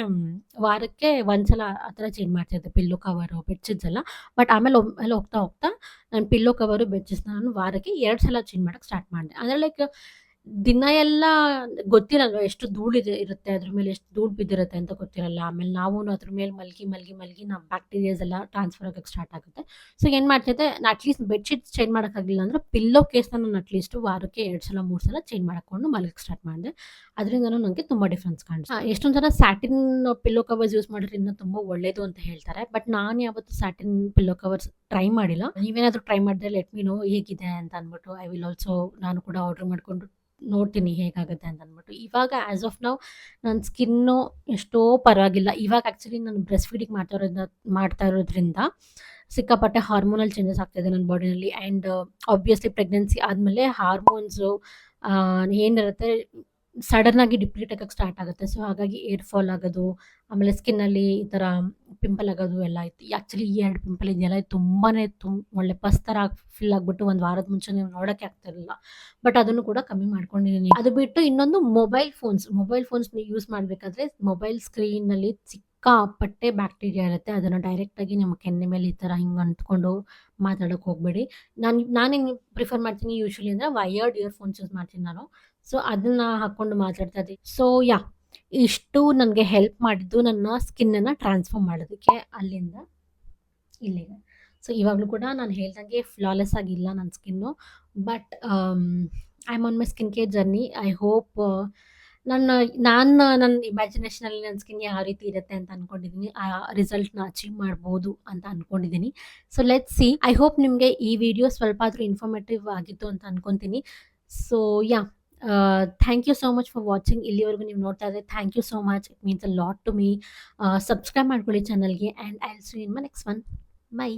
A: ವಾರಕ್ಕೆ 1 ಸಲ ಆ ಥರ ಚೇಂಜ್ ಮಾಡ್ತಾಯಿದ್ದೆ ಪಿಲ್ಲೋ ಕವರು, ಬೆಡ್‌ಶೀಟ್ಸ್ ಎಲ್ಲ. ಬಟ್ ಆಮೇಲೆ ಹೋಗ್ತಾ ಹೋಗ್ತಾ ನಾನು ಪಿಲ್ಲೋ ಕವರು, ಬೆಡ್‌ಶೀಟ್ಸ್‌ನ ನಾನು ವಾರಕ್ಕೆ 2 ಸಲ ಚೇಂಜ್ ಮಾಡಕ್ಕೆ ಸ್ಟಾರ್ಟ್ ಮಾಡಿದೆ. ಅಂದರೆ ಲೈಕ್ ದಿನ ಎಲ್ಲ ಗೊತ್ತಿರಲ್ವ ಎಷ್ಟು ಇರುತ್ತೆ ಅದ್ರ ಮೇಲೆ, ಎಷ್ಟು ಧೂಳು ಬಿದ್ದಿರುತ್ತೆ ಅಂತ ಗೊತ್ತಿರಲ್ಲ. ಆಮೇಲೆ ನಾವೂ ಅದ್ರ ಮೇಲೆ ಮಲಗಿ ನಮ್ಮ ಬ್ಯಾಕ್ಟೀರಿಯಾಸ್ ಎಲ್ಲ ಟ್ರಾನ್ಸ್ಫರ್ ಆಗೋಕ್ಕೆ ಸ್ಟಾರ್ಟ್ ಆಗುತ್ತೆ. ಸೊ ಏನು ಮಾಡ್ತಿದ್ದೆ, ಅಟ್ಲೀಸ್ಟ್ ಬೆಡ್‌ಶೀಟ್ಸ್ ಚೇಂಜ್ ಮಾಡೋಕ್ಕಾಗಲಿಲ್ಲ ಅಂದರೆ ಪಿಲ್ಲೋ ಕೇಸ್‌ನ ನಾನು ಅಟ್ಲೀಸ್ಟ್ ವಾರಕ್ಕೆ 2 ಸಲ 3 ಸಲ ಚೇಂಜ್ ಮಾಡಿಕೊಂಡು ಮಲಗಕ್ಕೆ ಸ್ಟಾರ್ಟ್ ಮಾಡಿದೆ. ಅದರಿಂದನೂ ನನಗೆ ತುಂಬ ಡಿಫ್ರೆನ್ಸ್ ಕಾಣಿಸ್ತು. ಎಷ್ಟೊಂದು ಜನ ಸ್ಯಾಟಿನ್ ಪಿಲ್ಲೋ ಕವರ್ಸ್ ಯೂಸ್ ಮಾಡಿದ್ರೆ ಇನ್ನೂ ತುಂಬ ಒಳ್ಳೆಯದು ಅಂತ ಹೇಳ್ತಾರೆ. ಬಟ್ ನಾನು ಯಾವತ್ತೂ ಸ್ಯಾಟಿನ್ ಪಿಲ್ಲೋ ಕವರ್ಸ್ ಟ್ರೈ ಮಾಡಿಲ್ಲ. ನೀವೇನಾದರೂ ಟ್ರೈ ಮಾಡಿದ್ರೆ ಲೆಟ್ ಮಿ ನೋ ಹೇಗಿದೆ ಅಂತ ಅಂದ್ಬಿಟ್ಟು. ಐ ವಿಲ್ ಆಲ್ಸೋ ನಾನು ಕೂಡ ಆರ್ಡರ್ ಮಾಡಿಕೊಂಡು ನೋಡ್ತೀನಿ ಹೇಗಾಗುತ್ತೆ ಅಂತ ಅಂದ್ಬಿಟ್ಟು. ಇವಾಗ ಆ್ಯಸ್ ಆಫ್ ನೌ ನನ್ನ ಸ್ಕಿನ್ನು ಎಷ್ಟೋ ಪರವಾಗಿಲ್ಲ. ಇವಾಗ ಆ್ಯಕ್ಚುಲಿ ನಾನು ಬ್ರೆಸ್ಟ್ ಫೀಡಿಂಗ್ ಮಾಡ್ತಾ ಇರೋದ್ರಿಂದ ಸಿಕ್ಕಾಪಟ್ಟೆ ಹಾರ್ಮೋನಲ್ ಚೇಂಜಸ್ ಆಗ್ತಾಯಿದೆ ನನ್ನ ಬಾಡಿನಲ್ಲಿ. ಆ್ಯಂಡ್ ಆಬ್ವಿಯಸ್ಲಿ ಪ್ರೆಗ್ನೆನ್ಸಿ ಆದಮೇಲೆ ಹಾರ್ಮೋನ್ಸು ಏನಿರುತ್ತೆ ಸಡನ್ನಾಗಿ ಡಿಪ್ಲೀಟ್ ಆಗೋಕ್ಕೆ ಸ್ಟಾರ್ಟ್ ಆಗುತ್ತೆ. ಸೊ ಹಾಗಾಗಿ ಏರ್ ಫಾಲ್ ಆಗೋದು, ಆಮೇಲೆ ಸ್ಕಿನ್ನಲ್ಲಿ ಈ ಥರ ಪಿಂಪಲ್ ಆಗೋದು ಎಲ್ಲ ಇತ್ತು. ಆ್ಯಕ್ಚುಲಿ ಈ 2 ಪಿಂಪಲ್ ಇದೆಯಲ್ಲ, ಇದು ತುಂಬಾನೇ ಒಳ್ಳೆ ಪಸ್ ಥರ ಫಿಲ್ ಆಗಿಬಿಟ್ಟು ಒಂದು ವಾರದ ಮುಂಚೆ ನೀವು ನೋಡೋಕ್ಕೆ ಆಗ್ತಿರಲಿಲ್ಲ. ಬಟ್ ಅದನ್ನು ಕೂಡ ಕಮ್ಮಿ ಮಾಡ್ಕೊಂಡಿದ್ದೀನಿ. ಅದು ಬಿಟ್ಟು ಇನ್ನೊಂದು ಮೊಬೈಲ್ ಫೋನ್ಸ್ನ ಯೂಸ್ ಮಾಡಬೇಕಾದ್ರೆ ಮೊಬೈಲ್ ಸ್ಕ್ರೀನಲ್ಲಿ ಸಿಕ್ಕಾಪಟ್ಟೆ ಬ್ಯಾಕ್ಟೀರಿಯಾ ಇರುತ್ತೆ. ಅದನ್ನು ಡೈರೆಕ್ಟಾಗಿ ನಿಮ್ಮ ಕೆನ್ನೆ ಮೇಲೆ ಈ ಥರ ಹಿಂಗೆ ಅಂಟ್ಕೊಂಡು ಮಾತಾಡೋಕ್ಕೆ ಹೋಗಬೇಡಿ. ನಾನು ಹೆಂಗೆ ಪ್ರಿಫರ್ ಮಾಡ್ತೀನಿ ಯೂಶ್ವಲಿ ಅಂದರೆ ವಯರ್ಡ್ ಇಯರ್‌ಫೋನ್ಸ್ ಯೂಸ್ ಮಾಡ್ತೀನಿ ನಾನು. ಸೊ ಅದನ್ನು ಹಾಕ್ಕೊಂಡು ಮಾತಾಡ್ತಾ ಇದ್ದೆ. ಸೊ ಇಷ್ಟು ನನಗೆ ಹೆಲ್ಪ್ ಮಾಡಿದ್ದು ನನ್ನ ಸ್ಕಿನ್ನನ್ನು ಟ್ರಾನ್ಸ್ಫಾರ್ಮ್ ಮಾಡೋದಕ್ಕೆ ಅಲ್ಲಿಂದ ಇಲ್ಲಿಗೆ. ಸೊ ಇವಾಗಲೂ ಕೂಡ ನಾನು ಹೇಳ್ದಂಗೆ ಫ್ಲಾಲೆಸ್ ಆಗಿಲ್ಲ ನನ್ನ skin. But I am on my skin care journey. I hope ನನ್ನ ಇಮ್ಯಾಜಿನೇಷನಲ್ಲಿ ನನ್ನ ಸ್ಕಿನ್ ಯಾವ ರೀತಿ ಇರುತ್ತೆ ಅಂತ ಅಂದ್ಕೊಂಡಿದ್ದೀನಿ, ಆ ರಿಸಲ್ಟ್‌ನ ಅಚೀವ್ ಮಾಡ್ಬೋದು ಅಂತ ಅಂದ್ಕೊಂಡಿದ್ದೀನಿ. So let's see. I hope ನಿಮಗೆ ಈ ವಿಡಿಯೋ ಸ್ವಲ್ಪ ಆದರೂ ಇನ್ಫಾರ್ಮೇಟಿವ್ ಆಗಿತ್ತು ಅಂತ ಅಂದ್ಕೊತೀನಿ. So thank you so much for watching. ಇಲ್ಲಿವರೆಗೂ ನೀವು ನೋಡ್ತಾ ಇದ್ದರೆ thank you so much. It means a lot to me. Subscribe ಮಾಡ್ಕೊಳ್ಳಿ ಚಾನಲ್ಗೆ. And I will see you in my next one. By.